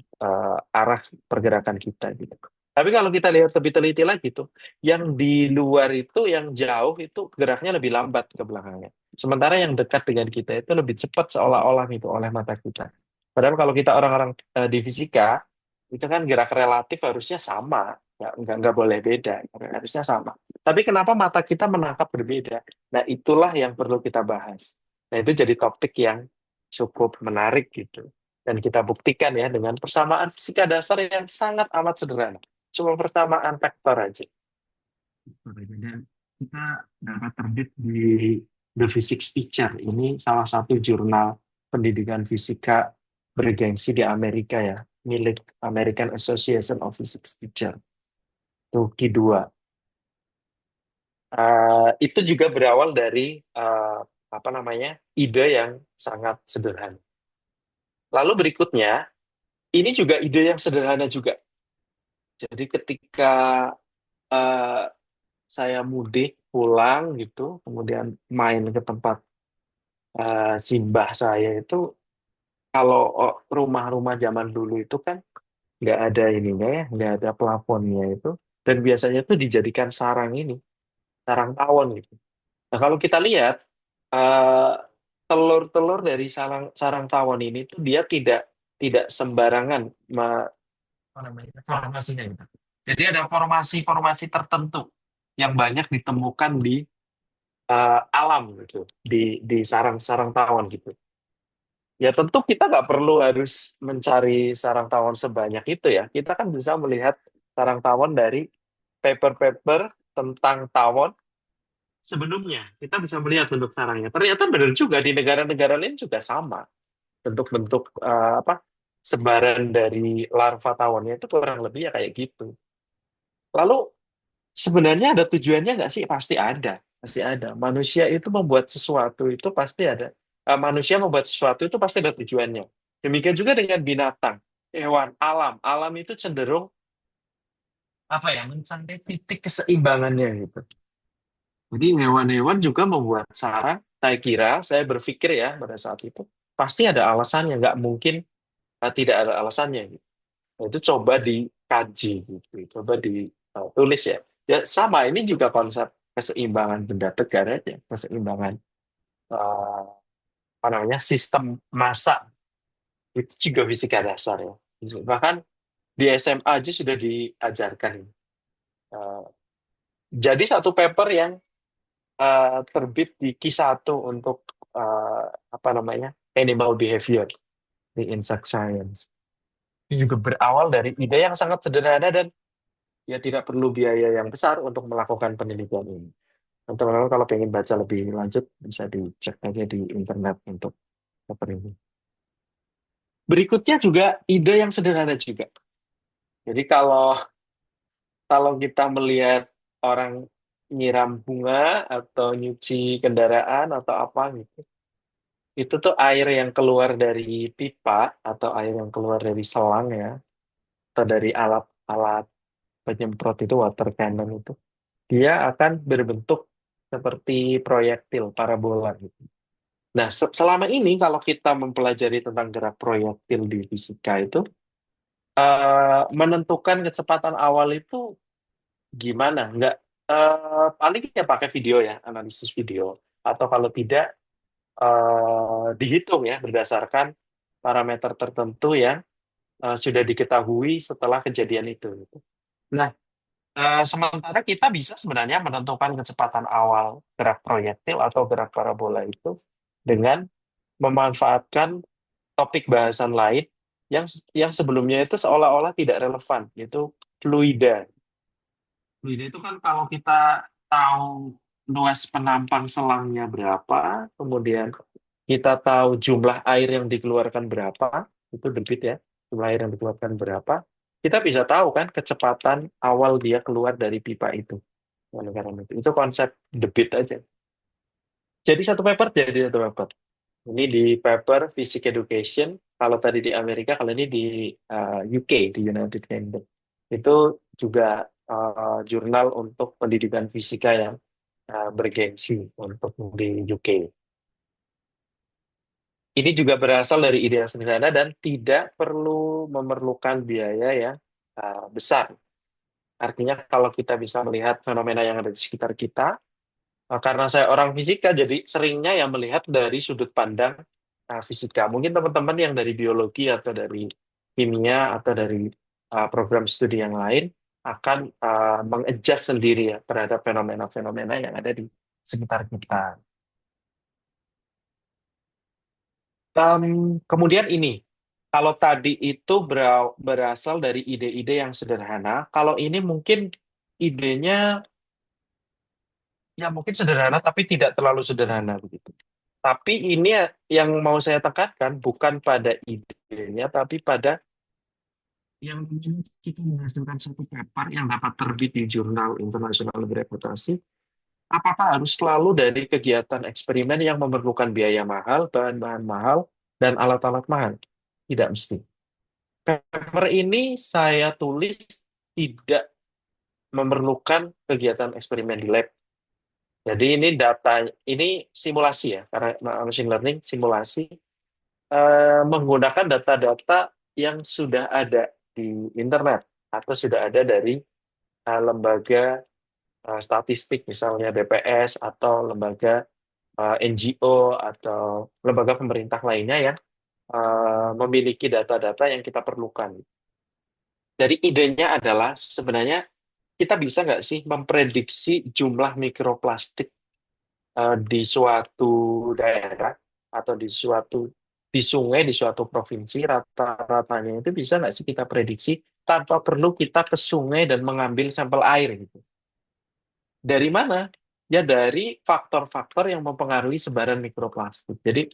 S2: arah pergerakan kita gitu. Tapi kalau kita lihat lebih teliti lagi tuh yang di luar itu yang jauh itu geraknya lebih lambat ke belakangnya sementara yang dekat dengan kita itu lebih cepat seolah-olah itu oleh mata kita. Padahal kalau kita orang-orang di fisika itu kan gerak relatif harusnya sama, nggak boleh beda, harusnya sama. Tapi kenapa mata kita menangkap berbeda? Nah, itulah yang perlu kita bahas. Nah, itu jadi topik yang cukup menarik gitu. Dan kita buktikan ya dengan persamaan fisika dasar yang sangat amat sederhana. Cuma persamaan vektor aja. Dan kita dapat terbit di The Physics Teacher. Ini salah satu jurnal pendidikan fisika bergengsi di Amerika ya, milik American Association of Physics Teacher. Itu Q2. Itu juga berawal dari apa namanya ide yang sangat sederhana. Lalu berikutnya, ini juga ide yang sederhana juga. Jadi ketika eh, saya mudik pulang gitu, kemudian main ke tempat simbah saya itu, kalau rumah-rumah zaman dulu itu kan nggak ada ininya ya, nggak ada plafonnya itu, dan biasanya itu dijadikan sarang ini, sarang tawon gitu. Nah, kalau kita lihat eh, telur-telur dari sarang sarang tawon ini tuh dia tidak tidak sembarangan apa namanya, formasinya gitu. Jadi ada formasi-formasi tertentu yang banyak ditemukan di alam gitu, di sarang-sarang tawon gitu. Ya tentu kita nggak perlu harus mencari sarang tawon sebanyak itu ya. Kita kan bisa melihat sarang tawon dari paper-paper tentang tawon sebelumnya. Kita bisa melihat bentuk sarangnya. Ternyata benar juga di negara-negara lain juga sama. Bentuk-bentuk apa sebaran dari larva tawonnya itu kurang lebih ya kayak gitu. Lalu sebenarnya ada tujuannya nggak sih? Pasti ada. Pasti ada. Manusia itu membuat sesuatu itu pasti ada. Manusia membuat sesuatu itu pasti ada tujuannya. Demikian juga dengan binatang, hewan, alam. Alam itu cenderung apa ya, mencari titik keseimbangannya gitu. Jadi hewan-hewan juga membuat sarang. Saya berpikir ya pada saat itu pasti ada alasannya. Nggak mungkin tidak ada alasannya gitu. Nah, itu coba dikaji gitu, coba ditulis ya. Ya sama, ini juga konsep keseimbangan benda tegar aja, keseimbangan eh, apa namanya sistem massa itu juga fisika dasar ya. Bahkan di SMA aja sudah diajarkan. Eh, jadi satu paper yang terbit di Q1 untuk eh, apa namanya animal behavior di Insect Science. Itu juga berawal dari ide yang sangat sederhana dan ya tidak perlu biaya yang besar untuk melakukan penelitian ini. Dan teman-teman kalau pengen baca lebih lanjut bisa dicek aja di internet untuk paper ini. Berikutnya juga ide yang sederhana juga. Jadi kalau kalau kita melihat orang nyiram bunga atau nyuci kendaraan atau apa gitu, itu tuh air yang keluar dari pipa atau air yang keluar dari selang ya, atau dari alat-alat penyemprot itu water cannon itu, dia akan berbentuk seperti proyektil parabola gitu. Nah, selama ini kalau kita mempelajari tentang gerak proyektil di fisika itu, menentukan kecepatan awal itu gimana? Nggak, paling kita pakai video ya, analisis video. Atau kalau tidak, dihitung ya berdasarkan parameter tertentu yang sudah diketahui setelah kejadian itu. Gitu. Nah, sementara kita bisa sebenarnya menentukan kecepatan awal gerak proyektil atau gerak parabola itu dengan memanfaatkan topik bahasan lain yang yang sebelumnya itu seolah-olah tidak relevan, yaitu fluida. Fluida itu kan kalau kita tahu luas penampang selangnya berapa, kemudian kita tahu jumlah air yang dikeluarkan berapa, itu debit ya, jumlah air yang dikeluarkan berapa, kita bisa tahu kan kecepatan awal dia keluar dari pipa itu. Oleh karena itu konsep debit aja. Jadi satu paper jadi satu paper. Ini di paper Physics Education. Kalau tadi di Amerika, kalau ini di UK, di United Kingdom. Itu juga jurnal untuk pendidikan fisika yang bergengsi untuk di UK. Ini juga berasal dari ide yang sederhana dan tidak perlu memerlukan biaya yang besar. Artinya kalau kita bisa melihat fenomena yang ada di sekitar kita, karena saya orang fisika, jadi seringnya yang melihat dari sudut pandang fisika. Mungkin teman-teman yang dari biologi atau dari kimia atau dari program studi yang lain akan mengadjust sendiri ya terhadap fenomena-fenomena yang ada di sekitar kita. Kemudian ini, kalau tadi itu berasal dari ide-ide yang sederhana, kalau ini mungkin idenya ya mungkin sederhana tapi tidak terlalu sederhana begitu. Tapi ini yang mau saya tekankan bukan pada idenya, tapi pada yang kita menghasilkan satu paper yang dapat terbit di jurnal internasional bereputasi. Apakah harus selalu dari kegiatan eksperimen yang memerlukan biaya mahal, bahan-bahan mahal, dan alat-alat mahal? Tidak mesti. Paper ini saya tulis tidak memerlukan kegiatan eksperimen di lab. Jadi ini data, ini simulasi ya, karena machine learning simulasi menggunakan data-data yang sudah ada di internet atau sudah ada dari lembaga statistik misalnya BPS atau lembaga NGO atau lembaga pemerintah lainnya yang memiliki data-data yang kita perlukan. Dari idenya adalah sebenarnya kita bisa nggak sih memprediksi jumlah mikroplastik di suatu daerah atau di sungai di suatu provinsi rata-ratanya itu bisa nggak sih kita prediksi tanpa perlu kita ke sungai dan mengambil sampel air gitu. Dari mana? Ya dari faktor-faktor yang mempengaruhi sebaran mikroplastik. Jadi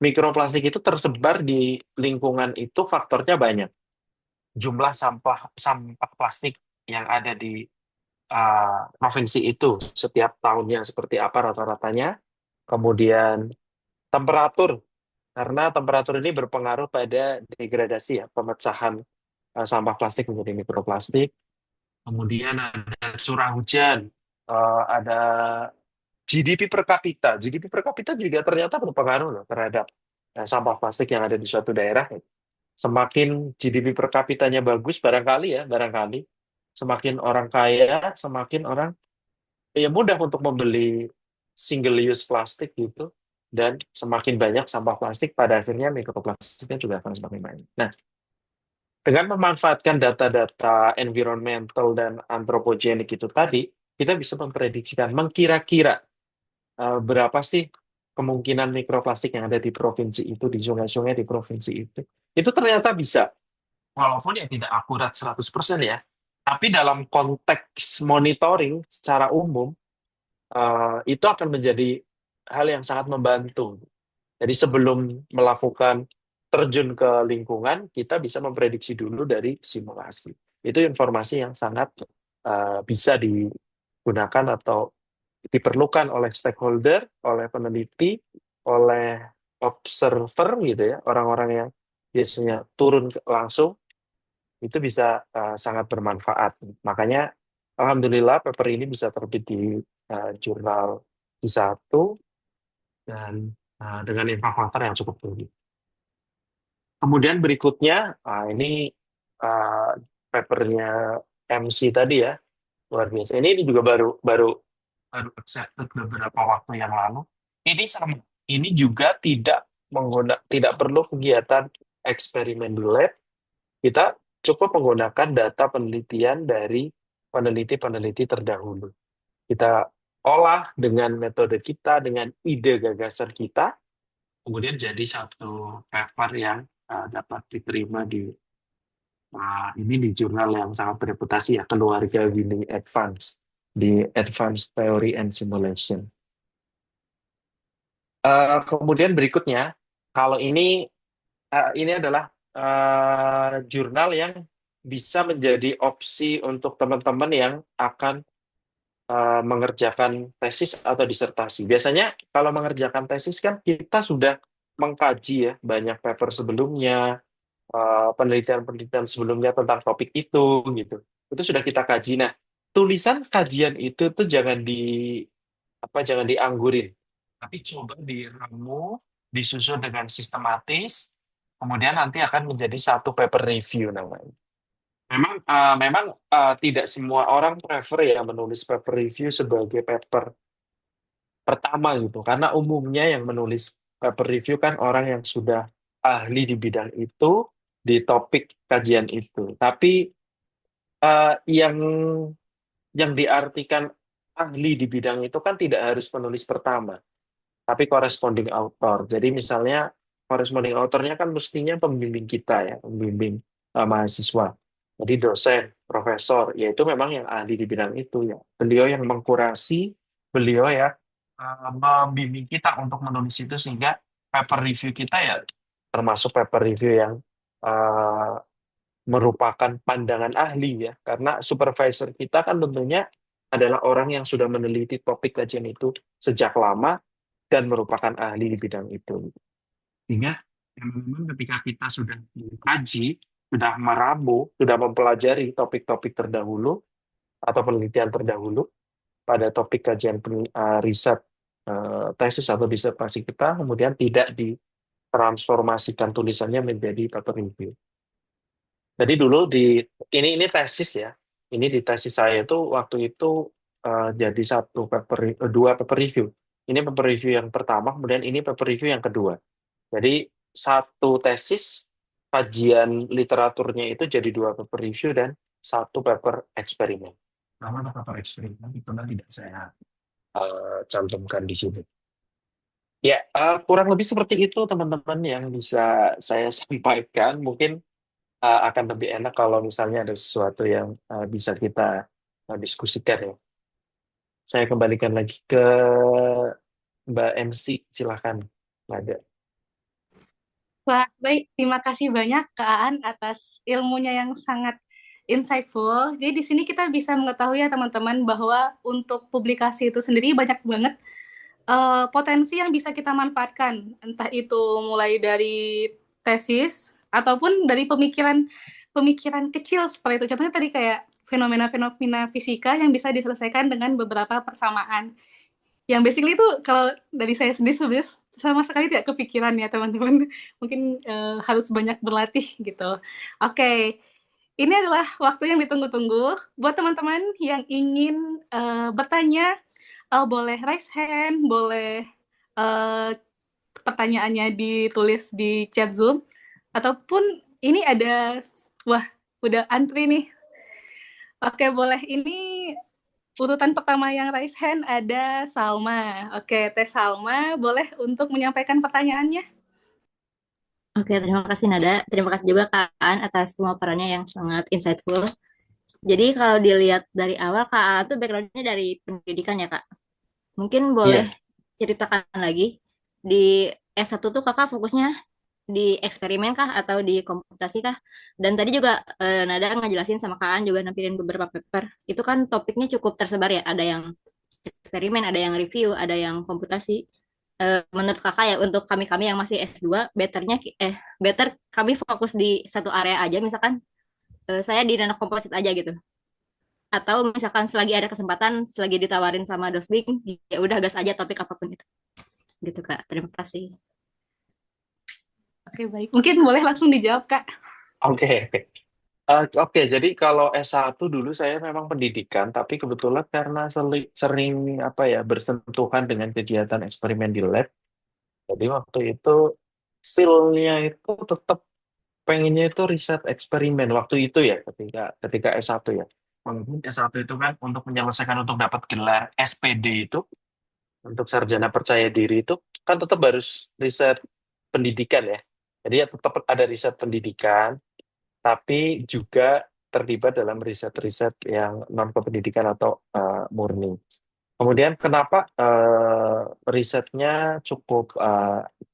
S2: mikroplastik itu tersebar di lingkungan itu faktornya banyak. Jumlah sampah sampah plastik yang ada di provinsi itu setiap tahunnya seperti apa rata-ratanya. Kemudian temperatur, karena temperatur ini berpengaruh pada degradasi ya, pemecahan sampah plastik menjadi mikroplastik. Kemudian ada curah hujan, ada GDP per kapita. GDP per kapita juga ternyata berpengaruh loh terhadap sampah plastik yang ada di suatu daerah. Semakin GDP per kapitanya bagus, barangkali ya, barangkali semakin orang kaya, semakin orang ya mudah untuk membeli single use plastik gitu. Dan semakin banyak sampah plastik, pada akhirnya mikroplastiknya juga akan semakin banyak. Nah, dengan memanfaatkan data-data environmental dan antropogenik itu tadi, kita bisa memprediksikan, mengkira-kira berapa sih kemungkinan mikroplastik yang ada di provinsi itu, di sungai-sungai di provinsi itu. Itu ternyata bisa, walaupun ya tidak akurat 100% ya. Tapi dalam konteks monitoring secara umum, itu akan menjadi hal yang sangat membantu. Jadi sebelum melakukan terjun ke lingkungan, kita bisa memprediksi dulu dari simulasi. Itu informasi yang sangat bisa digunakan atau diperlukan oleh stakeholder, oleh peneliti, oleh observer gitu ya, orang-orang yang biasanya turun langsung, itu bisa sangat bermanfaat. Makanya alhamdulillah paper ini bisa terbit di jurnal I1 dan dengan impact factor yang cukup tinggi. Kemudian berikutnya, ini uh, papernya MC tadi ya, luar biasa. Ini juga baru baru baru accepted beberapa waktu yang lalu. Ini sama, ini juga tidak perlu kegiatan eksperimen di lab. Kita cukup menggunakan data penelitian dari peneliti-peneliti terdahulu. Kita olah dengan metode kita, dengan ide gagasan kita, kemudian jadi satu paper yang dapat diterima ini di jurnal yang sangat bereputasi ya, keluarga Willing Advance di Advanced Theory and Simulation. Kemudian berikutnya, kalau ini adalah jurnal yang bisa menjadi opsi untuk teman-teman yang akan mengerjakan tesis atau disertasi. Biasanya kalau mengerjakan tesis kan kita sudah mengkaji ya banyak paper sebelumnya, penelitian-penelitian sebelumnya tentang topik itu gitu. Itu sudah kita kaji. Nah, tulisan kajian itu tuh jangan dianggurin, tapi coba diramu, disusun dengan sistematis, kemudian nanti akan menjadi satu paper review namanya. Memang tidak semua orang prefer ya menulis paper review sebagai paper pertama gitu, karena umumnya yang menulis paper review kan orang yang sudah ahli di bidang itu, di topik kajian itu. Tapi yang diartikan ahli di bidang itu kan tidak harus penulis pertama, tapi corresponding author. Jadi misalnya corresponding authornya kan mestinya pembimbing kita ya, pembimbing mahasiswa. Jadi dosen, profesor, yaitu memang yang ahli di bidang itu ya. Beliau yang mengkurasi, beliau ya membimbing kita untuk menulis itu sehingga paper review kita ya termasuk paper review yang eh, merupakan pandangan ahli ya. Karena supervisor kita kan tentunya adalah orang yang sudah meneliti topik kajian itu sejak lama dan merupakan ahli di bidang itu. Sehingga memang ketika kita sudah mengkaji, sudah meramu, sudah mempelajari topik-topik terdahulu atau penelitian terdahulu pada topik kajian riset tesis atau disertasi kita, kemudian tidak ditransformasikan tulisannya menjadi paper review. Jadi dulu ini tesis ya. Ini di tesis saya itu waktu itu jadi dua paper review. Ini paper review yang pertama, kemudian ini paper review yang kedua. Jadi satu tesis kajian literaturnya itu jadi dua paper review dan satu paper eksperimen. Nama paper eksperimen itu nanti tidak saya cantumkan di sini. Ya, kurang lebih seperti itu teman-teman yang bisa saya sampaikan. Mungkin akan lebih enak kalau misalnya ada sesuatu yang bisa kita diskusikan ya. Saya kembalikan lagi ke Mbak MC, silakan. Ada.
S1: Wah, baik. Terima kasih banyak Kak Aan atas ilmunya yang sangat insightful. Jadi di sini kita bisa mengetahui ya teman-teman bahwa untuk publikasi itu sendiri banyak banget potensi yang bisa kita manfaatkan. Entah itu mulai dari tesis ataupun dari pemikiran kecil seperti itu. Contohnya tadi kayak fenomena-fenomena fisika yang bisa diselesaikan dengan beberapa persamaan. Yang basically itu kalau dari saya sendiri sebenarnya sama sekali tidak kepikiran ya teman-teman. Mungkin harus banyak berlatih gitu. Oke, ini adalah waktu yang ditunggu-tunggu. Buat teman-teman yang ingin bertanya, boleh raise hand, boleh pertanyaannya ditulis di chat Zoom, ataupun ini ada, wah udah antri nih. Oke, boleh. Ini urutan pertama yang raise hand ada Salma. Oke, Teh Salma, boleh untuk menyampaikan pertanyaannya?
S3: Oke, terima kasih Nada. Terima kasih juga Kak Aan atas pemaparannya yang sangat insightful. Jadi kalau dilihat dari awal, Kak Aan tuh background-nya dari pendidikan ya, Kak. Mungkin boleh
S2: Iya,
S3: ceritakan lagi, di S1 tuh Kakak fokusnya di eksperimen kah atau di komputasi kah? Dan tadi juga Nada ngejelasin sama Kak Aan juga nampilin beberapa paper. Itu kan topiknya cukup tersebar ya, ada yang eksperimen, ada yang review, ada yang komputasi. Menurut kakak ya untuk kami-kami yang masih S2 better kami fokus di satu area aja misalkan saya di ranah komposit aja gitu atau misalkan selagi ada kesempatan selagi ditawarin sama dosbing ya udah gas aja topik apapun itu gitu kak terima kasih.
S1: Oke, baik. Mungkin boleh langsung dijawab, Kak.
S2: oke, oke. Oke, jadi kalau S1 dulu saya memang pendidikan, tapi kebetulan karena sering apa ya bersentuhan dengan kegiatan eksperimen di lab, jadi waktu itu feel-nya itu tetap pengennya itu riset eksperimen waktu itu ya, ketika ketika S1 ya. Walaupun S1 itu kan untuk menyelesaikan untuk dapat gelar SPD itu, untuk sarjana percaya diri itu kan tetap harus riset pendidikan ya. Jadi ya tetap ada riset pendidikan, tapi juga terlibat dalam riset-riset yang non kependidikan atau murni. Kemudian kenapa risetnya cukup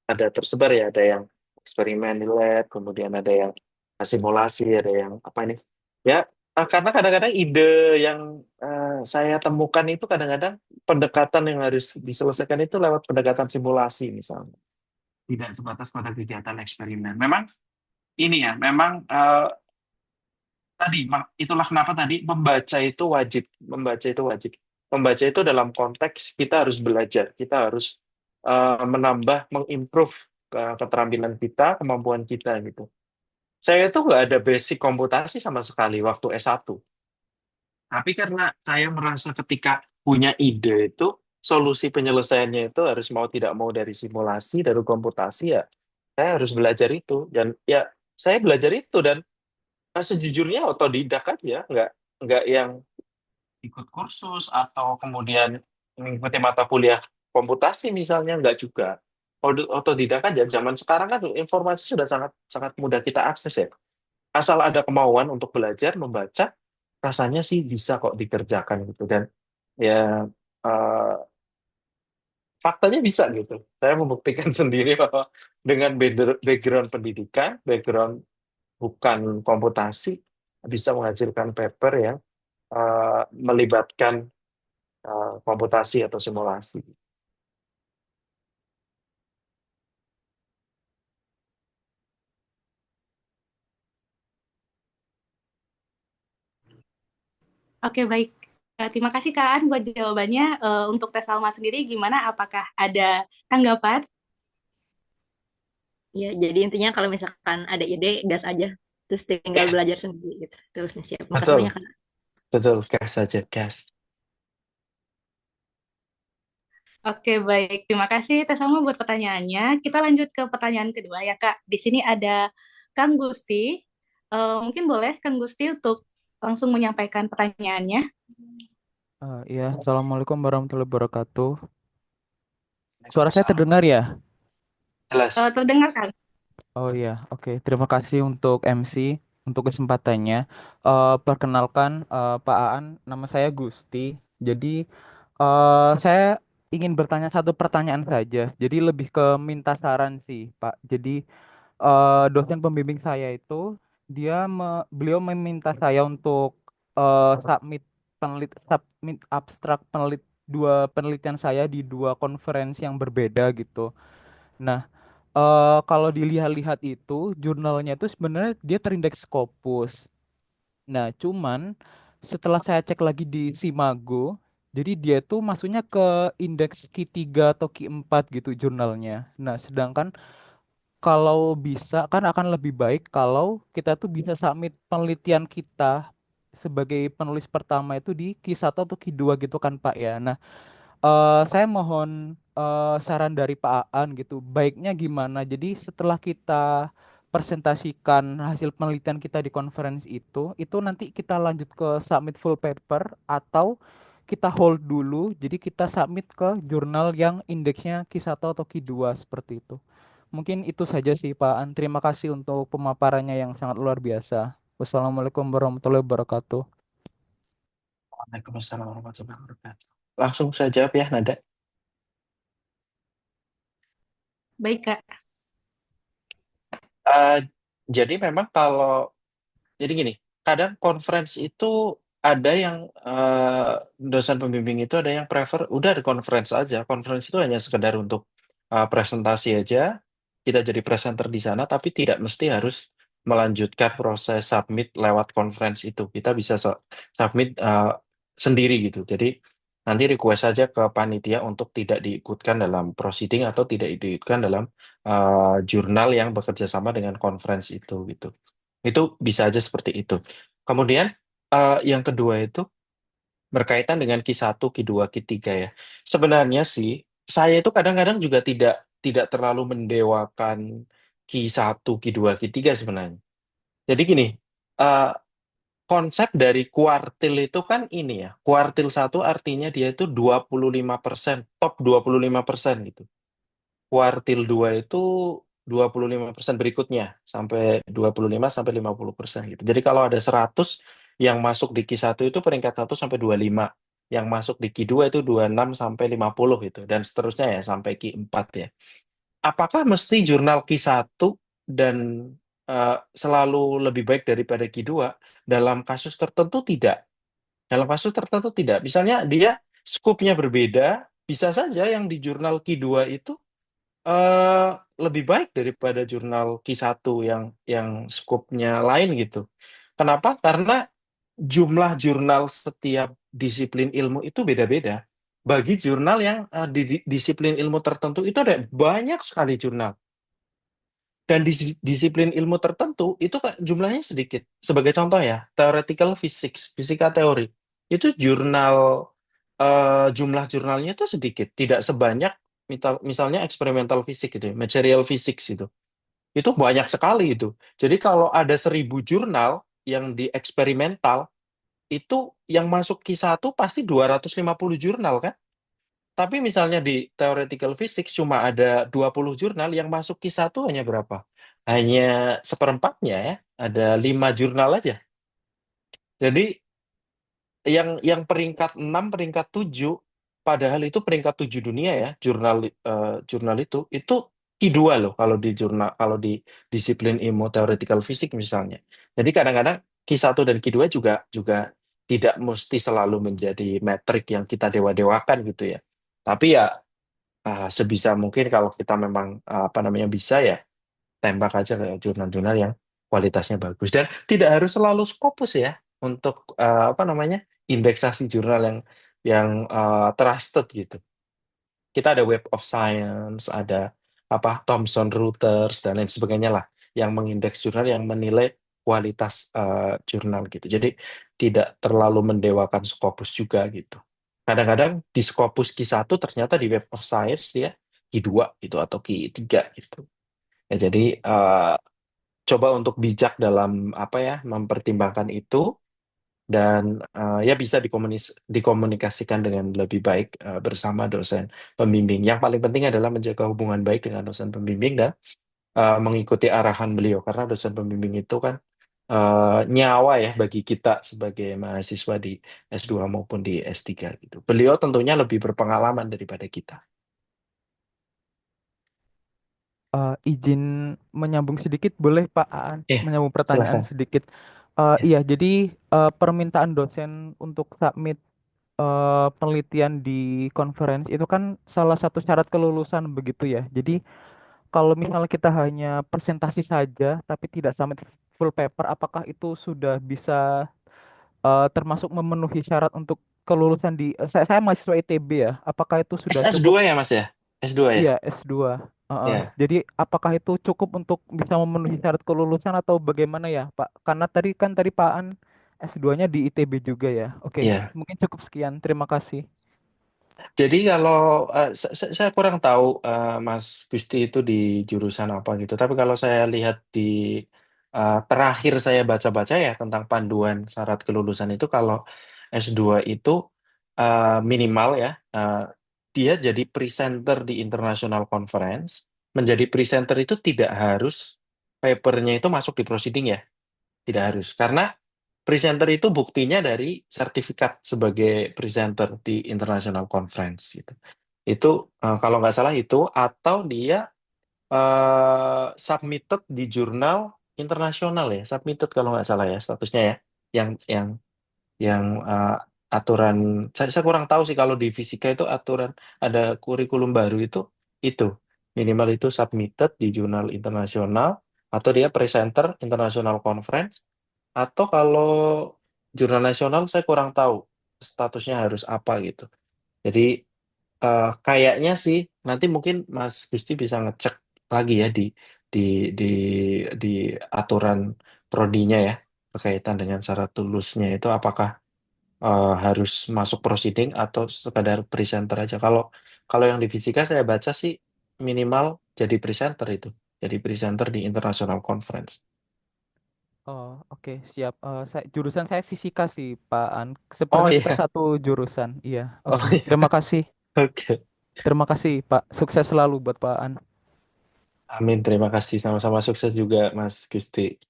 S2: ada tersebar ya, ada yang eksperimen di lab, kemudian ada yang simulasi, ada yang apa ini? Ya, karena kadang-kadang ide yang saya temukan itu kadang-kadang pendekatan yang harus diselesaikan itu lewat pendekatan simulasi misalnya. Tidak sebatas pada kegiatan eksperimen. Memang ini ya, memang tadi itulah kenapa tadi membaca itu wajib, membaca itu wajib. Membaca itu dalam konteks kita harus belajar, kita harus menambah, mengimprove keterampilan kita, kemampuan kita gitu. Saya itu nggak ada basic komputasi sama sekali waktu S1. Tapi karena saya merasa ketika punya ide itu, solusi penyelesaiannya itu harus mau tidak mau dari simulasi, dari komputasi ya, saya harus belajar itu. Dan ya, saya belajar itu dan sejujurnya otodidak aja, nggak yang ikut kursus atau kemudian mengikuti mata kuliah komputasi misalnya, nggak juga. Otodidak aja. Zaman sekarang kan informasi sudah sangat sangat mudah kita akses ya. Asal ada kemauan untuk belajar, membaca, rasanya sih bisa kok dikerjakan gitu. Dan ya eh, faktanya bisa gitu. Saya membuktikan sendiri bahwa dengan background pendidikan, background bukan komputasi, bisa menghasilkan paper yang melibatkan komputasi atau simulasi.
S1: Oke, baik. Terima kasih Kak An buat jawabannya. Untuk Teh Salma sendiri gimana? Apakah ada tanggapan?
S3: Ya jadi intinya kalau misalkan ada ide gas aja terus tinggal
S2: Ya,
S3: belajar sendiri gitu terusnya siap makasih banyak
S2: betul,
S3: Kak.
S2: betul, gas saja, gas.
S1: Oke, baik. Terima kasih Teh Salma buat pertanyaannya. Kita lanjut ke pertanyaan kedua ya, Kak. Di sini ada Kang Gusti. Mungkin boleh Kang Gusti untuk langsung menyampaikan pertanyaannya.
S4: Iya, Assalamualaikum warahmatullahi wabarakatuh. Suara saya
S2: Waalaikumsalam.
S4: terdengar ya?
S2: Jelas.
S1: Terdengar, Kang?
S4: Oh iya, oke. Terima kasih untuk MC, untuk kesempatannya. Perkenalkan Pak Aan, nama saya Gusti. Jadi saya ingin bertanya satu pertanyaan saja. Jadi lebih ke minta saran sih, Pak. Jadi dosen pembimbing saya itu beliau meminta saya untuk submit abstrak dua penelitian saya di dua konferensi yang berbeda gitu. Nah, kalau dilihat-lihat itu jurnalnya itu sebenarnya dia terindeks Scopus. Nah, cuman setelah saya cek lagi di Simago, jadi dia tuh masuknya ke indeks Q3 atau Q4 gitu jurnalnya. Nah, sedangkan kalau bisa kan akan lebih baik kalau kita tuh bisa submit penelitian kita sebagai penulis pertama itu di Q1 atau Q2 gitu kan Pak ya. Nah, saya mohon saran dari Pak Aan gitu. Baiknya gimana? Jadi setelah kita presentasikan hasil penelitian kita di konferensi itu nanti kita lanjut ke submit full paper atau kita hold dulu. Jadi kita submit ke jurnal yang indeksnya Q1 atau Q2 seperti itu. Mungkin itu saja sih Pak Aan. Terima kasih untuk pemaparannya yang sangat luar biasa. Wassalamualaikum warahmatullahi wabarakatuh.
S2: Waalaikumsalam warahmatullahi wabarakatuh. Langsung saya jawab ya, Nada.
S1: Baik, Kak.
S2: Eh, jadi memang jadi gini, kadang conference itu ada yang dosen pembimbing itu ada yang prefer udah ada conference aja. Conference itu hanya sekedar untuk presentasi aja. Kita jadi presenter di sana, tapi tidak mesti harus melanjutkan proses submit lewat conference itu. Kita bisa submit sendiri gitu. Jadi nanti request saja ke panitia untuk tidak diikutkan dalam proceeding atau tidak diikutkan dalam jurnal yang bekerja sama dengan conference itu gitu. Itu bisa aja seperti itu. Kemudian yang kedua itu berkaitan dengan Q1, Q2, Q3 ya. Sebenarnya sih saya itu kadang-kadang juga tidak tidak terlalu mendewakan Q1, Q2, Q3 sebenarnya. Jadi gini, eh, konsep dari kuartil itu kan ini ya. Kuartil satu artinya dia itu 25%, top 25% gitu. Kuartil 2 itu 25% berikutnya sampai 25 sampai 50% gitu. Jadi kalau ada 100 yang masuk di Q1 itu peringkat 1 sampai 25, yang masuk di Q2 itu 26 sampai 50 gitu dan seterusnya ya sampai Q4 ya. Apakah mesti jurnal Q1 dan selalu lebih baik daripada Q2? Dalam kasus tertentu tidak. Dalam kasus tertentu tidak. Misalnya dia skupnya berbeda, bisa saja yang di jurnal Q2 itu eh lebih baik daripada jurnal Q1 yang skupnya lain gitu. Kenapa? Karena jumlah jurnal setiap disiplin ilmu itu beda-beda. Bagi jurnal yang di disiplin ilmu tertentu itu ada banyak sekali jurnal. Dan di disiplin ilmu tertentu itu jumlahnya sedikit. Sebagai contoh ya, theoretical physics, fisika teori. Itu jumlah jurnalnya itu sedikit, tidak sebanyak misalnya experimental physics gitu ya, material physics itu. Itu banyak sekali itu. Jadi kalau ada 1.000 jurnal yang di eksperimental, itu yang masuk Q1 pasti 250 jurnal kan? Tapi misalnya di theoretical physics cuma ada 20 jurnal, yang masuk Q1 hanya berapa? Hanya seperempatnya ya, ada 5 jurnal aja. Jadi yang peringkat 6, peringkat 7, padahal itu peringkat 7 dunia ya, jurnal itu Q2 loh kalau di disiplin ilmu theoretical physics misalnya. Jadi kadang-kadang Q1 dan Q2 juga juga tidak mesti selalu menjadi metrik yang kita dewa-dewakan gitu ya. Tapi ya sebisa mungkin kalau kita memang apa namanya bisa ya tembak aja ke jurnal-jurnal yang kualitasnya bagus dan tidak harus selalu Scopus ya untuk apa namanya indeksasi jurnal yang trusted gitu. Kita ada Web of Science, ada apa Thomson Reuters dan lain sebagainya lah yang mengindeks jurnal yang menilai kualitas jurnal gitu. Jadi tidak terlalu mendewakan Scopus juga gitu. kadang-kadang di Scopus Q1 ternyata di Web of Science dia Q2 gitu atau Q3 gitu. Ya, jadi coba untuk bijak dalam apa ya mempertimbangkan itu dan ya bisa dikomunikasikan dengan lebih baik bersama dosen pembimbing. Yang paling penting adalah menjaga hubungan baik dengan dosen pembimbing dan mengikuti arahan beliau karena dosen pembimbing itu kan nyawa ya bagi kita sebagai mahasiswa di S2 maupun di S3 gitu. Beliau tentunya lebih berpengalaman daripada kita.
S4: Izin menyambung sedikit, boleh Pak Aan? Menyambung pertanyaan
S2: Silakan.
S4: sedikit.
S2: Ya.
S4: Iya, jadi permintaan dosen untuk submit penelitian di conference itu kan salah satu syarat kelulusan begitu ya. Jadi kalau misalnya kita hanya presentasi saja tapi tidak submit full paper, apakah itu sudah bisa termasuk memenuhi syarat untuk kelulusan di saya mahasiswa ITB ya. Apakah itu sudah cukup?
S2: S2 ya Mas ya? S2 ya?
S4: Iya, S2.
S2: Ya.
S4: Jadi apakah itu cukup untuk bisa memenuhi syarat kelulusan atau bagaimana ya, Pak? Karena tadi Pak An S2-nya di ITB juga ya. Oke,
S2: Ya.
S4: mungkin cukup sekian. Terima kasih.
S2: Jadi kalau saya kurang tahu Mas Gusti itu di jurusan apa gitu. Tapi kalau saya lihat di terakhir saya baca-baca ya tentang panduan syarat kelulusan itu kalau S2 itu minimal ya dia jadi presenter di international conference. Menjadi presenter itu tidak harus papernya itu masuk di proceeding ya. Tidak harus. Karena presenter itu buktinya dari sertifikat sebagai presenter di international conference gitu. Itu kalau nggak salah itu atau dia submitted di jurnal internasional ya, submitted kalau nggak salah ya statusnya ya. Yang aturan saya kurang tahu sih kalau di fisika itu aturan ada kurikulum baru itu minimal itu submitted di jurnal internasional atau dia presenter international conference atau kalau jurnal nasional saya kurang tahu statusnya harus apa gitu. Jadi kayaknya sih nanti mungkin Mas Gusti bisa ngecek lagi ya di di di aturan prodinya ya berkaitan dengan syarat lulusnya itu apakah harus masuk proceeding atau sekadar presenter aja. Kalau kalau yang di fisika saya baca sih minimal jadi presenter itu. Jadi presenter di international conference.
S4: Oh, oke, siap. Jurusan saya fisika sih, Pak An.
S2: Oh
S4: Sepertinya kita
S2: iya.
S4: satu jurusan. Iya,
S2: Oh
S4: oke.
S2: iya.
S4: Terima kasih.
S2: Oke.
S4: Terima kasih, Pak. Sukses selalu buat Pak An.
S2: Amin. Terima kasih. Sama-sama sukses juga Mas Gusti.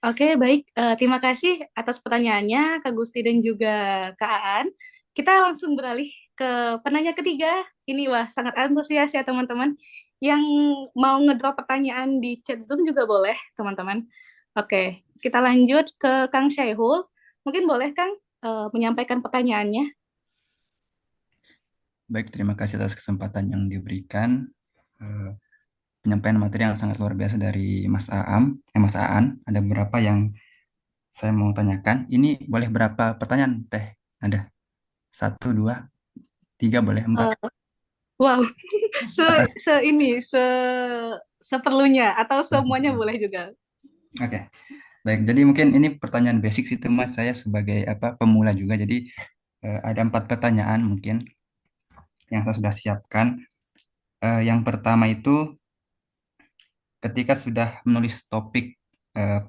S1: Oke, baik. Terima kasih atas pertanyaannya, Kak Gusti dan juga Kak Aan. Kita langsung beralih ke penanya ketiga. Ini wah sangat antusias ya teman-teman. Yang mau ngedrop pertanyaan di chat Zoom juga boleh, teman-teman. Oke, kita lanjut ke Kang Syaihul. Mungkin boleh Kang menyampaikan pertanyaannya.
S5: Baik, terima kasih atas kesempatan yang diberikan. Eh, Penyampaian materi yang sangat luar biasa dari Mas Aan. Ada beberapa yang saya mau tanyakan. Ini boleh berapa pertanyaan, Teh? Ada satu, dua, tiga, boleh empat.
S1: Eh, wow, se,
S5: Atas.
S1: se ini, seperlunya atau semuanya boleh juga.
S5: Oke, baik. Jadi mungkin ini pertanyaan basic sih, Mas. Saya sebagai pemula juga. Jadi ada empat pertanyaan mungkin yang saya sudah siapkan. Yang pertama itu ketika sudah menulis topik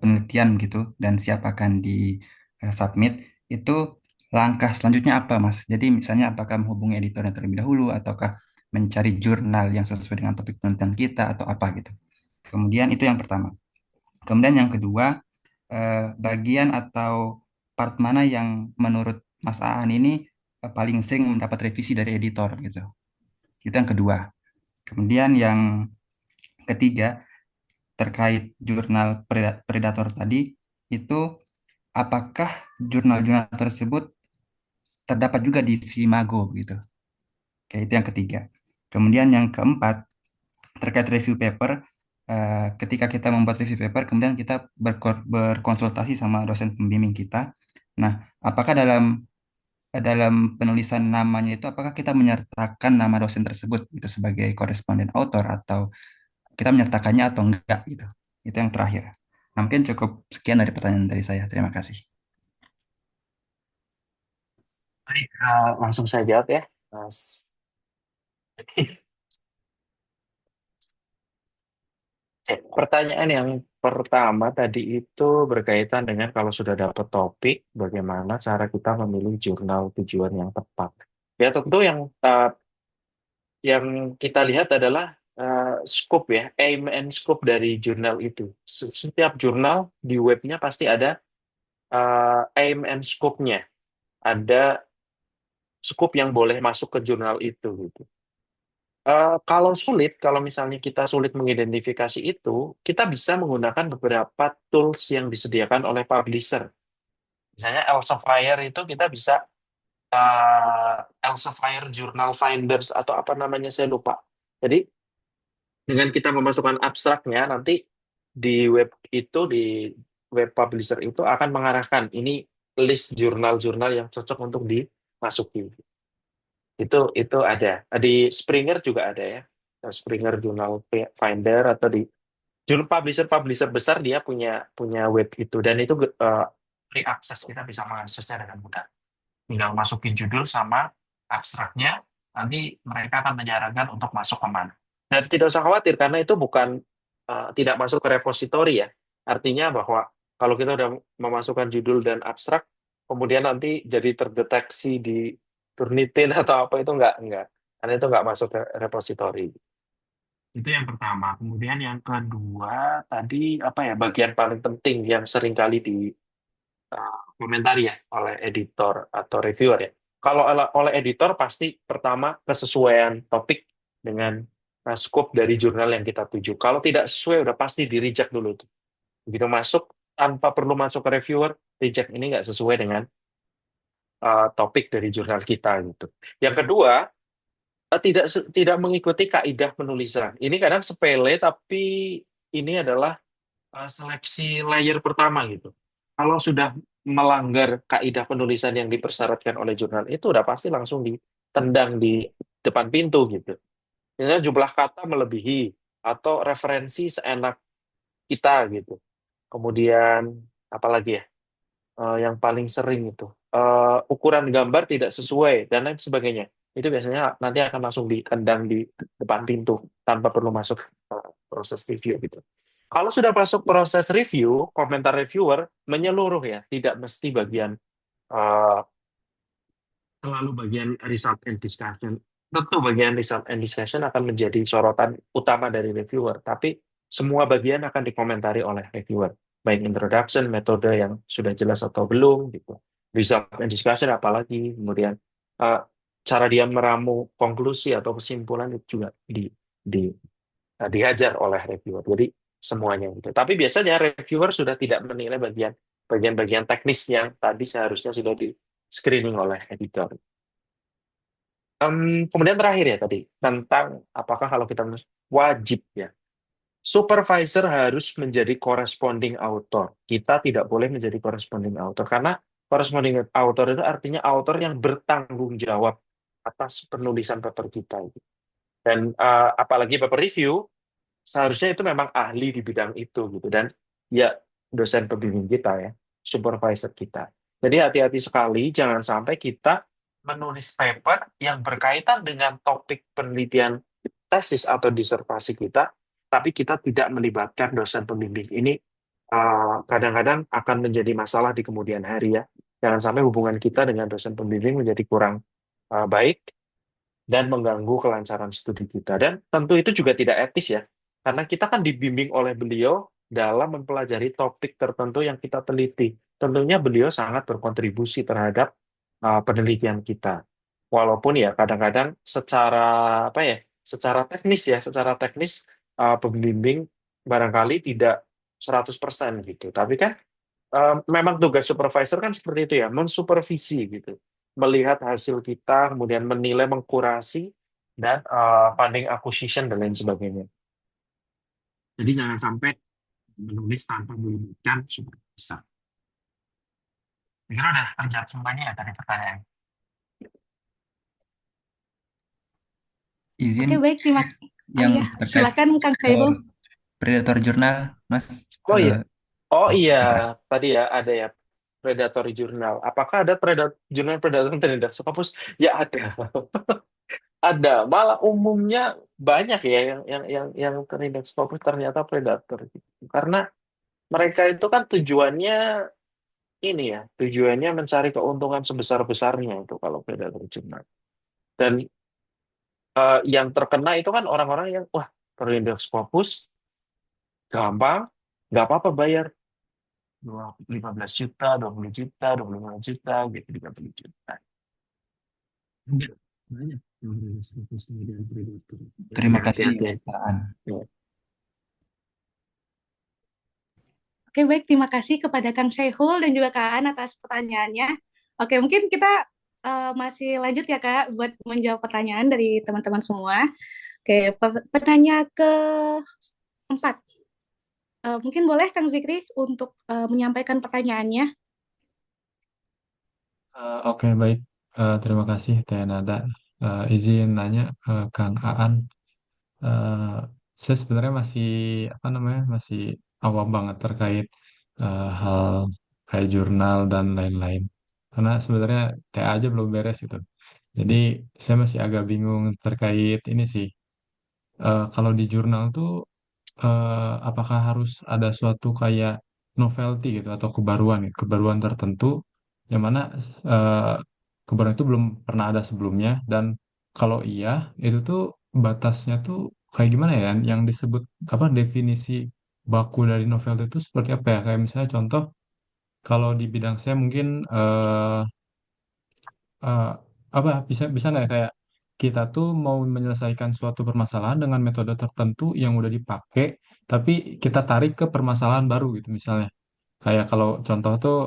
S5: penelitian gitu dan siap akan di submit, itu langkah selanjutnya apa, Mas? Jadi misalnya apakah menghubungi editornya terlebih dahulu ataukah mencari jurnal yang sesuai dengan topik penelitian kita atau apa gitu. Kemudian itu yang pertama. Kemudian yang kedua, bagian atau part mana yang menurut Mas Aan ini paling sering mendapat revisi dari editor gitu. Itu yang kedua. Kemudian yang ketiga, terkait jurnal predator tadi, itu apakah jurnal-jurnal tersebut terdapat juga di Simago gitu. Oke, itu yang ketiga. Kemudian yang keempat, terkait review paper, ketika kita membuat review paper, kemudian kita berkonsultasi sama dosen pembimbing kita. Nah, apakah dalam dalam penulisan namanya itu, apakah kita menyertakan nama dosen tersebut itu sebagai koresponden author atau kita menyertakannya atau enggak gitu. Itu yang terakhir. Nah, mungkin cukup sekian dari pertanyaan dari saya. Terima kasih.
S2: Baik, langsung saya jawab ya, Mas. Pertanyaan yang pertama tadi itu berkaitan dengan kalau sudah dapat topik, bagaimana cara kita memilih jurnal tujuan yang tepat. Ya tentu yang kita lihat adalah scope ya, aim and scope dari jurnal itu. Setiap jurnal di webnya pasti ada aim and scope-nya, ada scope yang boleh masuk ke jurnal itu gitu. Kalau sulit, kalau misalnya kita sulit mengidentifikasi itu, kita bisa menggunakan beberapa tools yang disediakan oleh publisher. Misalnya Elsevier itu kita bisa Elsevier Journal Finders atau apa namanya saya lupa. Jadi dengan kita memasukkan abstraknya, nanti di web itu, di web publisher itu akan mengarahkan ini list jurnal-jurnal yang cocok untuk dimasuki. Itu ada. Di Springer juga ada ya. Springer Journal Finder atau di jurnal publisher besar dia punya punya web itu, dan itu free access, kita bisa mengaksesnya dengan mudah. Tinggal masukin judul sama abstraknya, nanti mereka akan menyarankan untuk masuk kemana. Dan tidak usah khawatir karena itu bukan tidak masuk ke repositori ya. Artinya bahwa kalau kita udah memasukkan judul dan abstrak, kemudian nanti jadi terdeteksi di Turnitin atau apa, itu enggak. Karena itu enggak masuk ke repositori. Itu yang pertama. Kemudian yang kedua tadi apa ya, bagian paling penting yang sering kali di komentari ya oleh editor atau reviewer ya. Kalau oleh editor pasti pertama kesesuaian topik dengan scope dari jurnal yang kita tuju. Kalau tidak sesuai udah pasti di reject dulu tuh. Begitu masuk tanpa perlu masuk ke reviewer, reject, ini nggak sesuai dengan topik dari jurnal kita gitu. Yang kedua, tidak mengikuti kaidah penulisan. Ini kadang sepele tapi ini adalah seleksi layer pertama gitu. Kalau sudah melanggar kaidah penulisan yang dipersyaratkan oleh jurnal itu udah pasti langsung ditendang di depan pintu gitu. Misalnya jumlah kata melebihi atau referensi seenak kita gitu. Kemudian apalagi ya, yang paling sering itu ukuran gambar tidak sesuai dan lain sebagainya. Itu biasanya nanti akan langsung ditendang di depan pintu tanpa perlu masuk proses review gitu. Kalau sudah masuk proses review, komentar reviewer menyeluruh ya, tidak mesti bagian eh, selalu bagian result and discussion. Tentu bagian result and discussion akan menjadi sorotan utama dari reviewer, tapi semua bagian akan dikomentari oleh reviewer, baik introduction, metode yang sudah jelas atau belum, gitu. Result and discussion apalagi, kemudian eh, cara dia meramu konklusi atau kesimpulan itu juga dihajar oleh reviewer. Jadi semuanya gitu. Tapi biasanya reviewer sudah tidak menilai bagian-bagian teknis yang tadi seharusnya sudah di screening oleh editor. Kemudian terakhir ya tadi tentang apakah kalau kita wajib ya, supervisor harus menjadi corresponding author. Kita tidak boleh menjadi corresponding author karena corresponding author itu artinya author yang bertanggung jawab atas penulisan paper kita. Dan apalagi paper review seharusnya itu memang ahli di bidang itu gitu, dan ya dosen pembimbing kita ya, supervisor kita. Jadi hati-hati sekali jangan sampai kita menulis paper yang berkaitan dengan topik penelitian tesis atau disertasi kita, tapi kita tidak melibatkan dosen pembimbing. Ini kadang-kadang akan menjadi masalah di kemudian hari ya. Jangan sampai hubungan kita dengan dosen pembimbing menjadi kurang baik dan mengganggu kelancaran studi kita. Dan tentu itu juga tidak etis ya, karena kita kan dibimbing oleh beliau dalam mempelajari topik tertentu yang kita teliti. Tentunya beliau sangat berkontribusi terhadap penelitian kita. Walaupun ya kadang-kadang secara apa ya, secara teknis pembimbing barangkali tidak 100% gitu. Tapi kan memang tugas supervisor kan seperti itu ya, mensupervisi gitu, melihat hasil kita, kemudian menilai, mengkurasi, dan funding acquisition dan lain sebagainya. Jadi jangan sampai menulis tanpa melibatkan supervisor. Kira udah terjawab semuanya ya tadi pertanyaan.
S5: Izin
S1: Oke, baik, terima kasih.
S5: yang
S1: Iya,
S5: terkait
S1: silakan Kang Khairul.
S5: predator jurnal, Mas.
S2: Oh iya, oh iya,
S5: Putra.
S2: tadi ya ada ya predatory journal. Apakah ada jurnal predator yang tidak Scopus? Ya ada. Ada. Malah umumnya banyak ya yang terindeks Scopus ternyata predator gitu. Karena mereka itu kan tujuannya ini ya, tujuannya mencari keuntungan sebesar-besarnya itu kalau predator jurnal. Dan yang terkena itu kan orang-orang yang wah terindeks Scopus gampang, nggak apa-apa bayar 15 juta, 20 juta, 25 juta, gitu, 30 juta. Enggak, banyak yang terindeks Scopus kemudian predator.
S5: Terima
S2: Jadi
S5: kasih
S2: hati-hati
S5: Mas
S2: aja.
S5: Aan.
S2: Ya.
S1: Oke, baik. Terima kasih kepada Kang Syaihul dan juga Kak Aan atas pertanyaannya. Oke, mungkin kita masih lanjut ya, Kak, buat menjawab pertanyaan dari teman-teman semua. Oke, pertanyaan keempat. Mungkin boleh Kang Zikri untuk menyampaikan pertanyaannya.
S6: Oke, baik. Terima kasih, Teh Nada. Izin nanya, Kang Aan. Eh, saya sebenarnya masih, apa namanya, masih awam banget terkait hal kayak jurnal dan lain-lain. Karena sebenarnya TA aja belum beres gitu. Jadi saya masih agak bingung terkait ini sih. Kalau di jurnal tuh apakah harus ada suatu kayak novelty gitu atau kebaruan gitu, kebaruan tertentu yang mana eh, kebaruan itu belum pernah ada sebelumnya, dan kalau iya itu tuh batasnya tuh kayak gimana ya, yang disebut apa, definisi baku dari novelty itu seperti apa ya, kayak misalnya contoh kalau di bidang saya mungkin eh, apa, bisa bisa nggak ya, kayak kita tuh mau menyelesaikan suatu permasalahan dengan metode tertentu yang udah dipakai, tapi kita tarik ke permasalahan baru gitu misalnya. Kayak kalau contoh tuh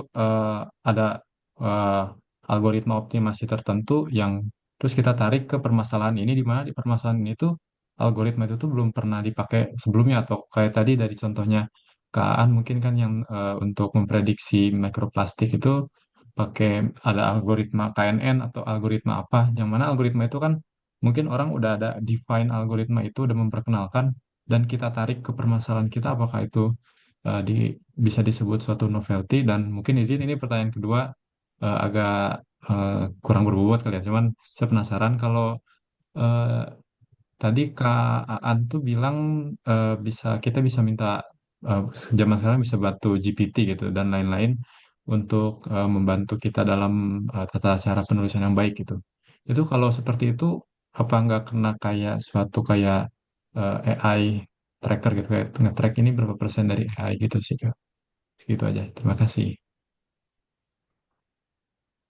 S6: ada eh, algoritma optimasi tertentu yang terus kita tarik ke permasalahan ini, di mana di permasalahan ini tuh algoritma itu tuh belum pernah dipakai sebelumnya, atau kayak tadi dari contohnya Kaan mungkin kan yang untuk memprediksi mikroplastik itu pakai ada algoritma KNN atau algoritma apa, yang mana algoritma itu kan mungkin orang udah ada define algoritma itu, udah memperkenalkan, dan kita tarik ke permasalahan kita, apakah itu bisa disebut suatu novelty? Dan mungkin izin ini pertanyaan kedua agak kurang berbobot kali ya, cuman saya penasaran kalau eh, tadi Kak Aan tuh bilang bisa, kita bisa minta eh, zaman sekarang bisa bantu GPT gitu dan lain-lain untuk membantu kita dalam tata cara penulisan yang baik gitu. Itu kalau seperti itu apa nggak kena kayak suatu kayak AI tracker gitu, kayak nge-track ini berapa persen dari AI gitu sih Kak. Segitu aja. Terima kasih.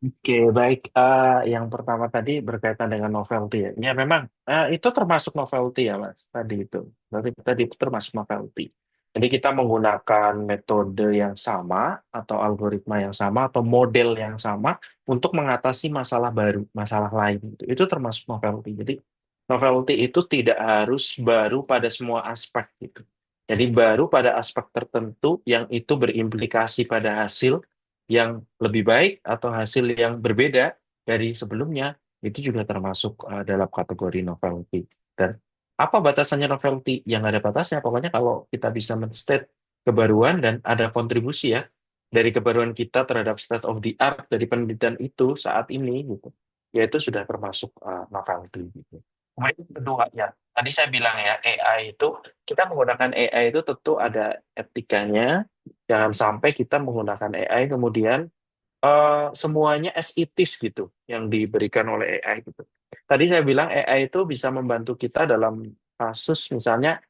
S2: Oke, baik. Yang pertama tadi berkaitan dengan novelty ya. Ya memang itu termasuk novelty ya, Mas. Tadi itu. Berarti tadi itu termasuk novelty. Jadi kita menggunakan metode yang sama atau algoritma yang sama atau model yang sama untuk mengatasi masalah baru, masalah lain. Itu termasuk novelty. Jadi novelty itu tidak harus baru pada semua aspek gitu. Jadi baru pada aspek tertentu yang itu berimplikasi pada hasil yang lebih baik atau hasil yang berbeda dari sebelumnya, itu juga termasuk dalam kategori novelty. Dan apa batasannya novelty? Yang ada batasnya, pokoknya kalau kita bisa men-state kebaruan dan ada kontribusi ya dari kebaruan kita terhadap state of the art dari penelitian itu saat ini gitu, ya itu sudah termasuk novelty gitu. Kemudian yang kedua ya, tadi saya bilang ya AI itu, kita menggunakan AI itu tentu ada etikanya. Jangan sampai kita menggunakan AI kemudian semuanya as it is gitu yang diberikan oleh AI gitu. Tadi saya bilang AI itu bisa membantu kita dalam kasus misalnya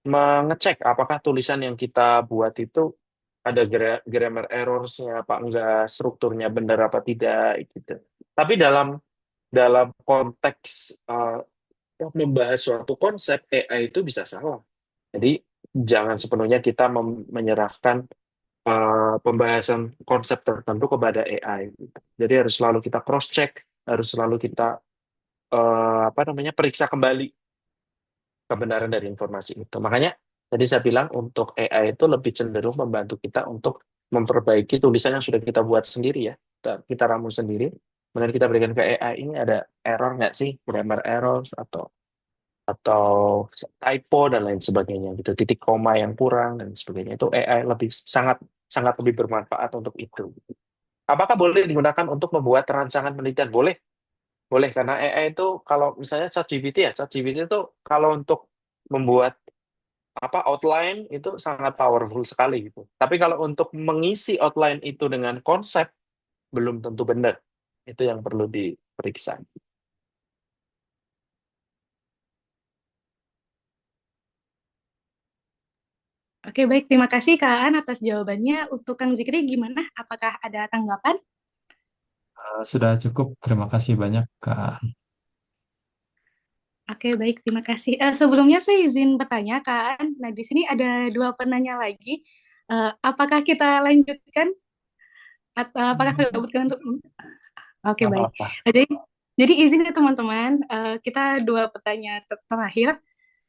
S2: mengecek apakah tulisan yang kita buat itu ada grammar errors-nya apa enggak, strukturnya benar apa tidak gitu. Tapi dalam dalam konteks membahas suatu konsep, AI itu bisa salah. Jadi jangan sepenuhnya kita menyerahkan pembahasan konsep tertentu kepada AI gitu. Jadi harus selalu kita cross check, harus selalu kita apa namanya, periksa kembali kebenaran dari informasi itu. Makanya tadi saya bilang untuk AI itu lebih cenderung membantu kita untuk memperbaiki tulisan yang sudah kita buat sendiri ya. Kita ramu sendiri. Kemudian kita berikan ke AI, ini ada error nggak sih, grammar errors atau typo dan lain sebagainya gitu, titik koma yang kurang dan sebagainya, itu AI lebih sangat sangat lebih bermanfaat untuk itu. Apakah boleh digunakan untuk membuat rancangan penelitian? Boleh, boleh karena AI itu kalau misalnya ChatGPT ya, ChatGPT itu kalau untuk membuat outline itu sangat powerful sekali gitu. Tapi kalau untuk mengisi outline itu dengan konsep belum tentu benar. Itu yang perlu diperiksa.
S1: Oke, baik. Terima kasih Kak Aan atas jawabannya. Untuk Kang Zikri gimana? Apakah ada tanggapan?
S6: Sudah cukup. Terima kasih banyak, Kak.
S1: Oke, baik. Terima kasih. Sebelumnya saya izin bertanya, Kak Aan. Nah, di sini ada dua penanya lagi. Apakah kita lanjutkan? Atau apakah kita lanjutkan untuk... Oke,
S2: Nggak
S1: baik.
S2: apa-apa.
S1: Jadi izin ya teman-teman, kita dua pertanyaan terakhir.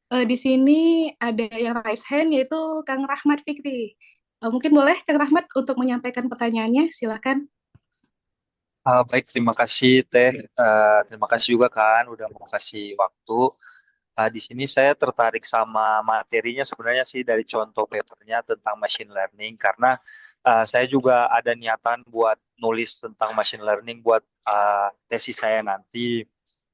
S1: Di sini ada yang raise hand yaitu Kang Rahmat Fikri. Mungkin boleh Kang Rahmat untuk menyampaikan pertanyaannya, silakan.
S7: Baik, terima kasih Teh. Terima kasih juga kan udah mau kasih waktu. Di sini saya tertarik sama materinya sebenarnya sih dari contoh papernya tentang machine learning karena saya juga ada niatan buat nulis tentang machine learning buat tesis saya nanti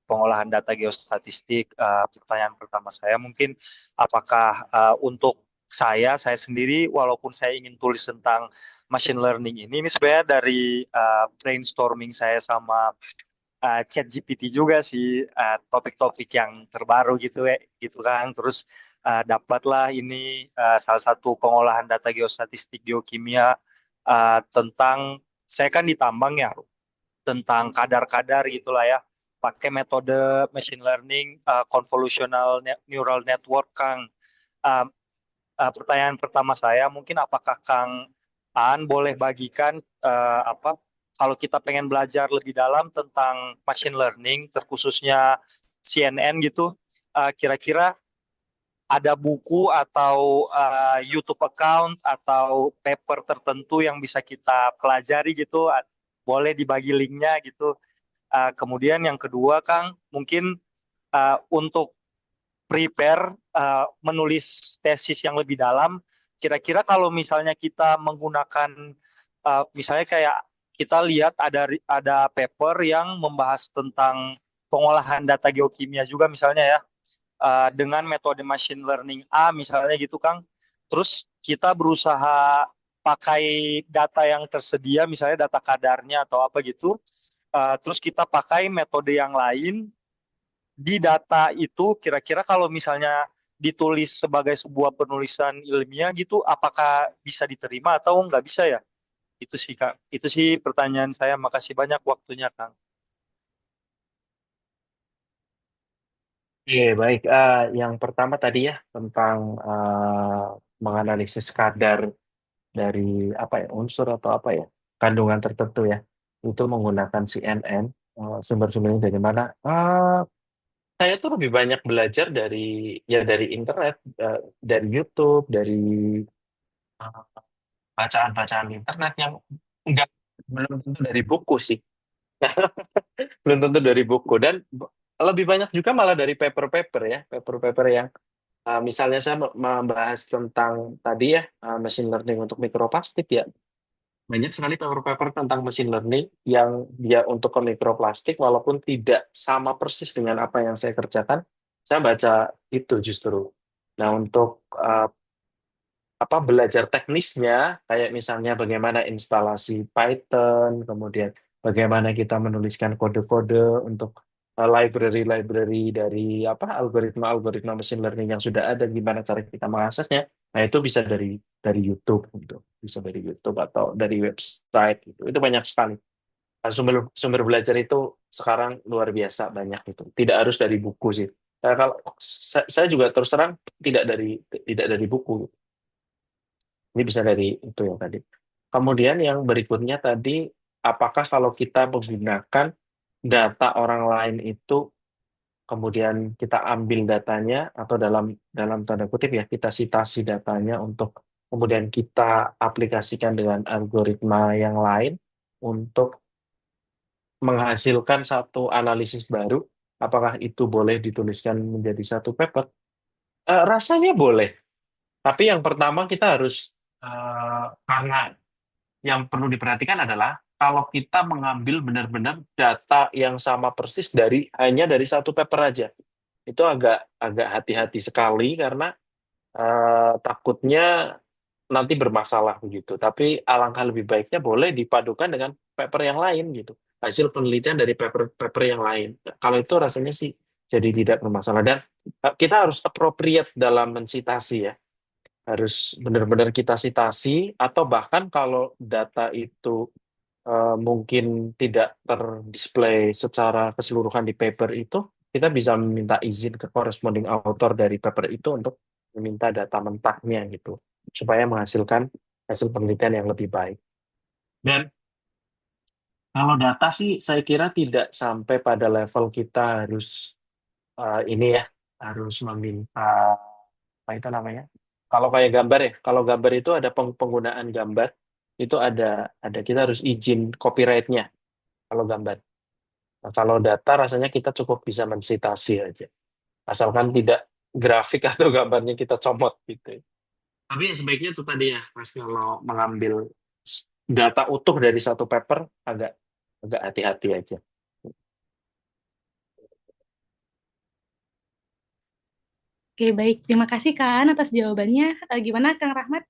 S7: pengolahan data geostatistik. Pertanyaan pertama saya mungkin apakah untuk saya sendiri walaupun saya ingin tulis tentang machine learning ini sebenarnya dari brainstorming saya sama ChatGPT juga sih topik-topik yang terbaru gitu ya gitu kan terus dapatlah ini salah satu pengolahan data geostatistik geokimia tentang saya kan di tambang ya tentang kadar-kadar gitulah ya pakai metode machine learning convolutional neural network Kang. Uh, Pertanyaan pertama saya mungkin apakah Kang An boleh bagikan apa kalau kita pengen belajar lebih dalam tentang machine learning terkhususnya CNN gitu kira-kira ada buku atau YouTube account atau paper tertentu yang bisa kita pelajari gitu boleh dibagi linknya gitu. Kemudian yang kedua Kang mungkin untuk prepare menulis tesis yang lebih dalam. Kira-kira kalau misalnya kita menggunakan misalnya kayak kita lihat ada paper yang membahas tentang pengolahan data geokimia juga misalnya ya dengan metode machine learning A misalnya gitu Kang. Terus kita berusaha pakai data yang tersedia misalnya data kadarnya atau apa gitu. Terus kita pakai metode yang lain di data itu kira-kira kalau misalnya ditulis sebagai sebuah penulisan ilmiah gitu, apakah bisa diterima atau nggak bisa ya? Itu sih Kak. Itu sih pertanyaan saya. Makasih banyak waktunya Kang.
S2: Oke, baik. Yang pertama tadi ya tentang menganalisis kadar dari unsur atau kandungan tertentu ya. Itu menggunakan CNN. Sumber-sumbernya dari mana? Saya tuh lebih banyak belajar dari internet, dari YouTube, dari uh, bacaan-bacaan internet yang enggak belum tentu dari buku sih. Belum tentu dari buku dan lebih banyak juga malah dari paper-paper ya, paper-paper yang misalnya saya membahas tentang tadi ya machine learning untuk mikroplastik ya. Banyak sekali paper-paper tentang machine learning yang dia untuk ke mikroplastik walaupun tidak sama persis dengan apa yang saya kerjakan. Saya baca itu justru. Nah, untuk belajar teknisnya kayak misalnya bagaimana instalasi Python, kemudian bagaimana kita menuliskan kode-kode untuk library-library dari algoritma-algoritma machine learning yang sudah ada, gimana cara kita mengaksesnya. Nah, itu bisa dari YouTube gitu. Bisa dari YouTube atau dari website gitu. Itu banyak sekali. Sumber sumber belajar itu sekarang luar biasa banyak itu. Tidak harus dari buku sih. Kalau saya juga terus terang tidak dari buku. Ini bisa dari itu yang tadi. Kemudian yang berikutnya tadi, apakah kalau kita menggunakan data orang lain itu, kemudian kita ambil datanya atau dalam dalam tanda kutip ya kita citasi datanya untuk kemudian kita aplikasikan dengan algoritma yang lain untuk menghasilkan satu analisis baru, apakah itu boleh dituliskan menjadi satu paper? Rasanya boleh, tapi yang pertama kita harus karena yang perlu diperhatikan adalah kalau kita mengambil benar-benar data yang sama persis hanya dari satu paper aja. Itu agak agak hati-hati sekali karena takutnya nanti bermasalah begitu. Tapi alangkah lebih baiknya boleh dipadukan dengan paper yang lain gitu. Hasil penelitian dari paper-paper yang lain. Kalau itu rasanya sih jadi tidak bermasalah. Dan kita harus appropriate dalam mensitasi ya. Harus benar-benar kita sitasi atau bahkan kalau data itu mungkin tidak terdisplay secara keseluruhan di paper itu, kita bisa meminta izin ke corresponding author dari paper itu untuk meminta data mentahnya gitu, supaya menghasilkan hasil penelitian yang lebih baik. Dan kalau data sih, saya kira tidak sampai pada level kita harus ini ya, harus meminta apa itu namanya? Kalau kayak gambar ya, kalau gambar itu ada penggunaan gambar itu ada kita harus izin copyrightnya kalau gambar. Nah, kalau data rasanya kita cukup bisa mensitasi aja. Asalkan tidak grafik atau gambarnya kita comot gitu. Tapi ya sebaiknya itu tadi ya, Mas, kalau mengambil data utuh dari satu paper agak agak hati-hati aja.
S1: Oke, baik. Terima kasih Kak An atas jawabannya. Gimana Kang Rahmat?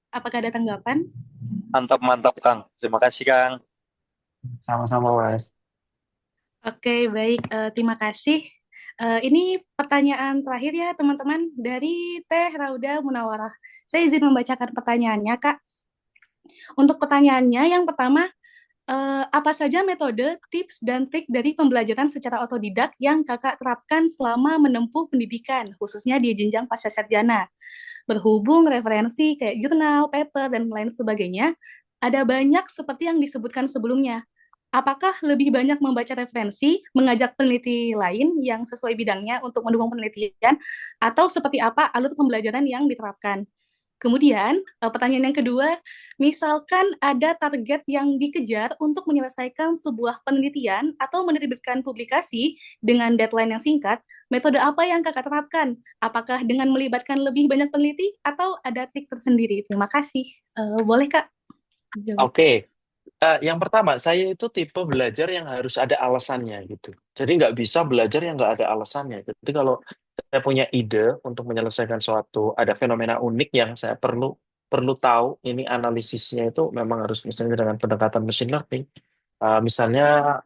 S1: Apakah ada tanggapan?
S7: Mantap, mantap, Kang. Terima kasih, Kang.
S2: Sama-sama, Mas.
S1: Oke, baik. Terima kasih. Ini pertanyaan terakhir ya, teman-teman, dari Teh Rauda Munawarah. Saya izin membacakan pertanyaannya, Kak. Untuk pertanyaannya, yang pertama, apa saja metode, tips, dan trik dari pembelajaran secara otodidak yang Kakak terapkan selama menempuh pendidikan, khususnya di jenjang pasca sarjana? Berhubung referensi kayak jurnal, paper, dan lain sebagainya, ada banyak seperti yang disebutkan sebelumnya. Apakah lebih banyak membaca referensi, mengajak peneliti lain yang sesuai bidangnya untuk mendukung penelitian, atau seperti apa alur pembelajaran yang diterapkan? Kemudian, pertanyaan yang kedua, misalkan ada target yang dikejar untuk menyelesaikan sebuah penelitian atau menerbitkan publikasi dengan deadline yang singkat, metode apa yang Kakak terapkan? Apakah dengan melibatkan lebih banyak peneliti atau ada trik tersendiri? Terima kasih. Boleh, Kak? Jawab.
S2: Oke. Yang pertama, saya itu tipe belajar yang harus ada alasannya gitu. Jadi nggak bisa belajar yang nggak ada alasannya. Jadi kalau saya punya ide untuk menyelesaikan suatu, ada fenomena unik yang saya perlu perlu tahu, ini analisisnya itu memang harus misalnya dengan pendekatan machine learning, misalnya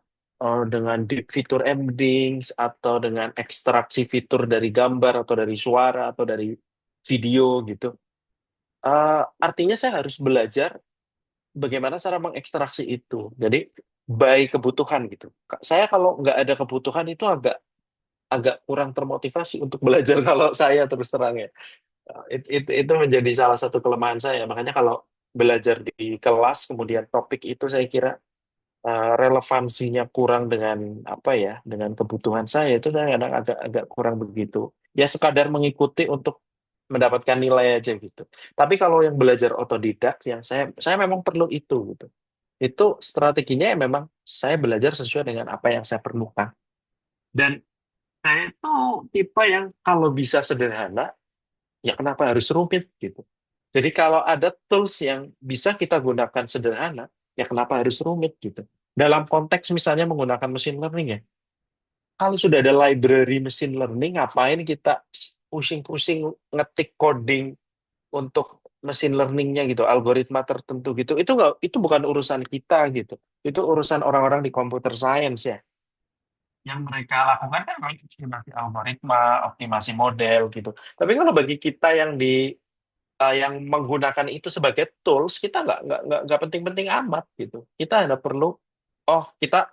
S2: dengan deep feature embeddings atau dengan ekstraksi fitur dari gambar atau dari suara atau dari video gitu. Artinya saya harus belajar bagaimana cara mengekstraksi itu. Jadi by kebutuhan gitu. Saya kalau nggak ada kebutuhan itu agak agak kurang termotivasi untuk belajar kalau saya terus terang ya. Itu menjadi salah satu kelemahan saya. Makanya kalau belajar di kelas kemudian topik itu saya kira relevansinya kurang dengan apa ya, dengan kebutuhan saya itu saya kadang agak agak kurang begitu. Ya sekadar mengikuti untuk mendapatkan nilai aja gitu. Tapi kalau yang belajar otodidak yang saya memang perlu itu gitu. Itu strateginya ya memang saya belajar sesuai dengan apa yang saya perlukan. Dan saya itu tipe yang kalau bisa sederhana, ya kenapa harus rumit gitu. Jadi kalau ada tools yang bisa kita gunakan sederhana, ya kenapa harus rumit gitu. Dalam konteks misalnya menggunakan machine learning ya, kalau sudah ada library machine learning, ngapain kita pusing-pusing ngetik coding untuk machine learningnya gitu, algoritma tertentu gitu. Itu bukan urusan kita gitu. Itu urusan orang-orang di computer science ya. Yang mereka lakukan kan memang optimasi algoritma, optimasi model gitu. Tapi kalau bagi kita yang menggunakan itu sebagai tools, kita nggak penting-penting amat gitu. Kita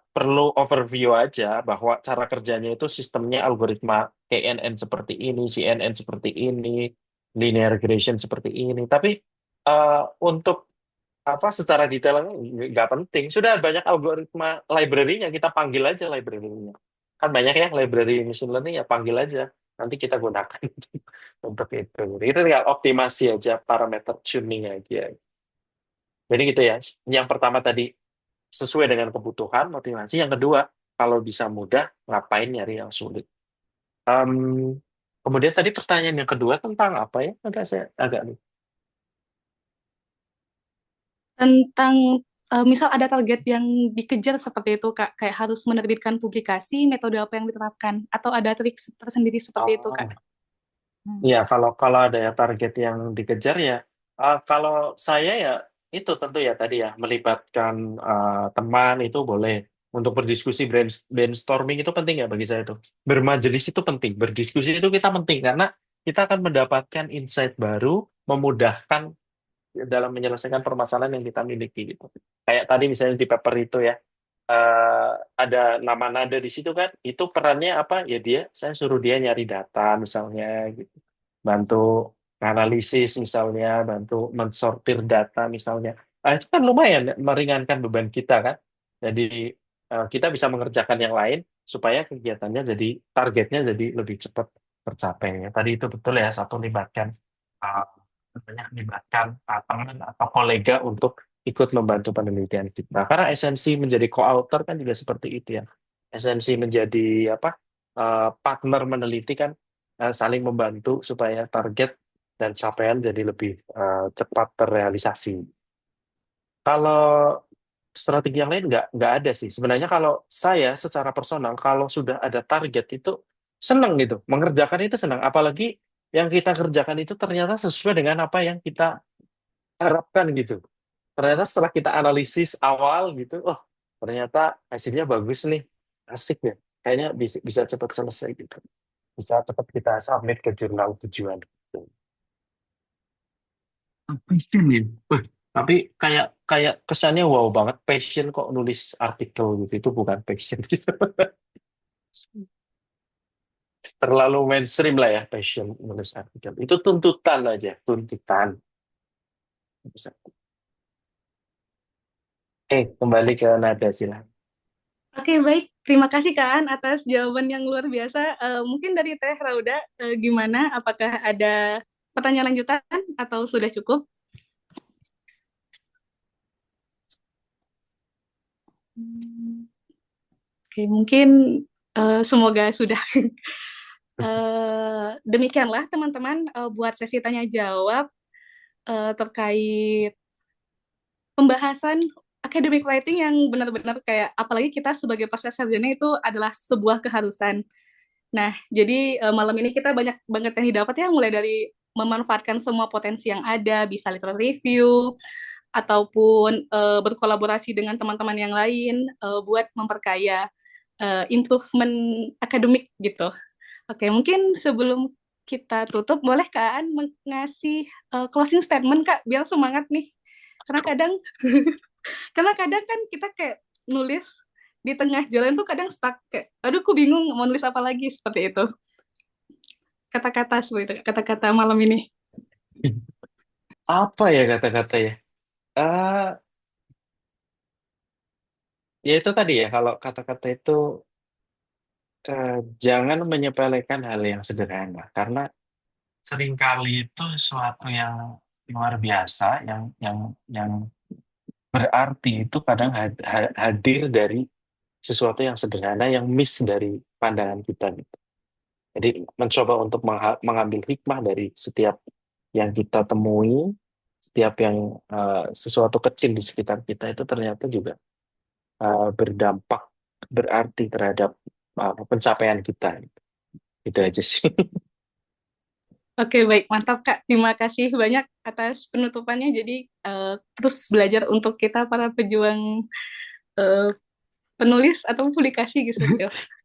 S2: perlu overview aja bahwa cara kerjanya itu sistemnya algoritma KNN seperti ini, CNN seperti ini, linear regression seperti ini. Tapi untuk apa secara detailnya nggak penting. Sudah banyak algoritma library-nya, kita panggil aja library-nya. Kan banyak ya library machine learning ya panggil aja. Nanti kita gunakan untuk itu. Itu tinggal optimasi aja parameter tuning aja. Jadi gitu ya. Yang pertama tadi sesuai dengan kebutuhan motivasi. Yang kedua kalau bisa mudah ngapain nyari yang sulit. Em, Kemudian tadi pertanyaan yang kedua tentang apa ya? Saya agak lupa.
S1: Tentang misal ada target yang dikejar seperti itu, Kak, kayak harus menerbitkan publikasi, metode apa yang diterapkan, atau ada trik tersendiri seperti itu, Kak?
S2: Oh. Iya, kalau ada ya target yang dikejar ya, kalau saya ya itu tentu ya tadi ya melibatkan teman itu boleh untuk berdiskusi brainstorming itu penting ya bagi saya itu. Bermajelis itu penting, berdiskusi itu kita penting karena kita akan mendapatkan insight baru, memudahkan dalam menyelesaikan permasalahan yang kita miliki gitu. Kayak tadi misalnya di paper itu ya, ada nama nada di situ kan, itu perannya apa? Ya saya suruh dia nyari data misalnya gitu, bantu analisis misalnya, bantu mensortir data misalnya. Itu kan lumayan ya, meringankan beban kita kan. Jadi kita bisa mengerjakan yang lain supaya kegiatannya jadi targetnya jadi lebih cepat tercapai. Ya. Tadi itu betul ya, satu libatkan uh, libatkan teman atau kolega untuk ikut membantu penelitian kita. Karena esensi menjadi co-author kan juga seperti itu ya. Esensi menjadi apa partner meneliti kan saling membantu supaya target dan capaian jadi lebih cepat terrealisasi. Kalau strategi yang lain nggak ada sih. Sebenarnya kalau saya secara personal kalau sudah ada target itu senang gitu, mengerjakan itu senang. Apalagi yang kita kerjakan itu ternyata sesuai dengan apa yang kita harapkan gitu. Ternyata setelah kita analisis awal gitu, oh ternyata hasilnya bagus nih, asik ya. Kayaknya bisa cepat selesai gitu. Bisa cepat kita submit ke jurnal tujuan. Passion ya. Tapi kayak kayak kesannya wow banget passion kok nulis artikel gitu. Itu bukan passion. Terlalu mainstream lah ya passion nulis artikel. Itu tuntutan aja, tuntutan. Bisa. Kembali ke nada silakan.
S1: Oke, baik. Terima kasih, Kak An, atas jawaban yang luar biasa. Mungkin dari Teh Rauda, gimana? Apakah ada pertanyaan lanjutan atau sudah cukup? Oke, mungkin semoga sudah. Demikianlah teman-teman buat sesi tanya jawab terkait pembahasan academic writing yang benar-benar kayak apalagi kita sebagai pasca sarjana itu adalah sebuah keharusan. Nah, jadi malam ini kita banyak banget yang didapat ya, mulai dari memanfaatkan semua potensi yang ada, bisa literary review, ataupun berkolaborasi dengan teman-teman yang lain buat memperkaya improvement akademik gitu. Oke, mungkin sebelum kita tutup, boleh Kak An ngasih closing statement Kak, biar semangat nih. Karena kadang, karena kadang kan kita kayak nulis di tengah jalan tuh kadang stuck kayak, aduh, aku bingung mau nulis apa lagi seperti itu. Kata-kata seperti itu, kata-kata malam ini.
S2: Apa ya kata-kata ya? Ah, ya itu tadi ya kalau kata-kata itu jangan menyepelekan hal yang sederhana karena seringkali itu sesuatu yang luar biasa yang berarti itu kadang hadir dari sesuatu yang sederhana yang miss dari pandangan kita gitu. Jadi mencoba untuk mengambil hikmah dari setiap yang kita temui, setiap yang sesuatu kecil di sekitar kita itu ternyata juga berdampak berarti terhadap pencapaian kita. Itu aja sih.
S1: Oke, baik. Mantap, Kak. Terima kasih banyak atas penutupannya. Jadi, terus belajar untuk kita para pejuang penulis atau publikasi gitu.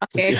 S1: Oke.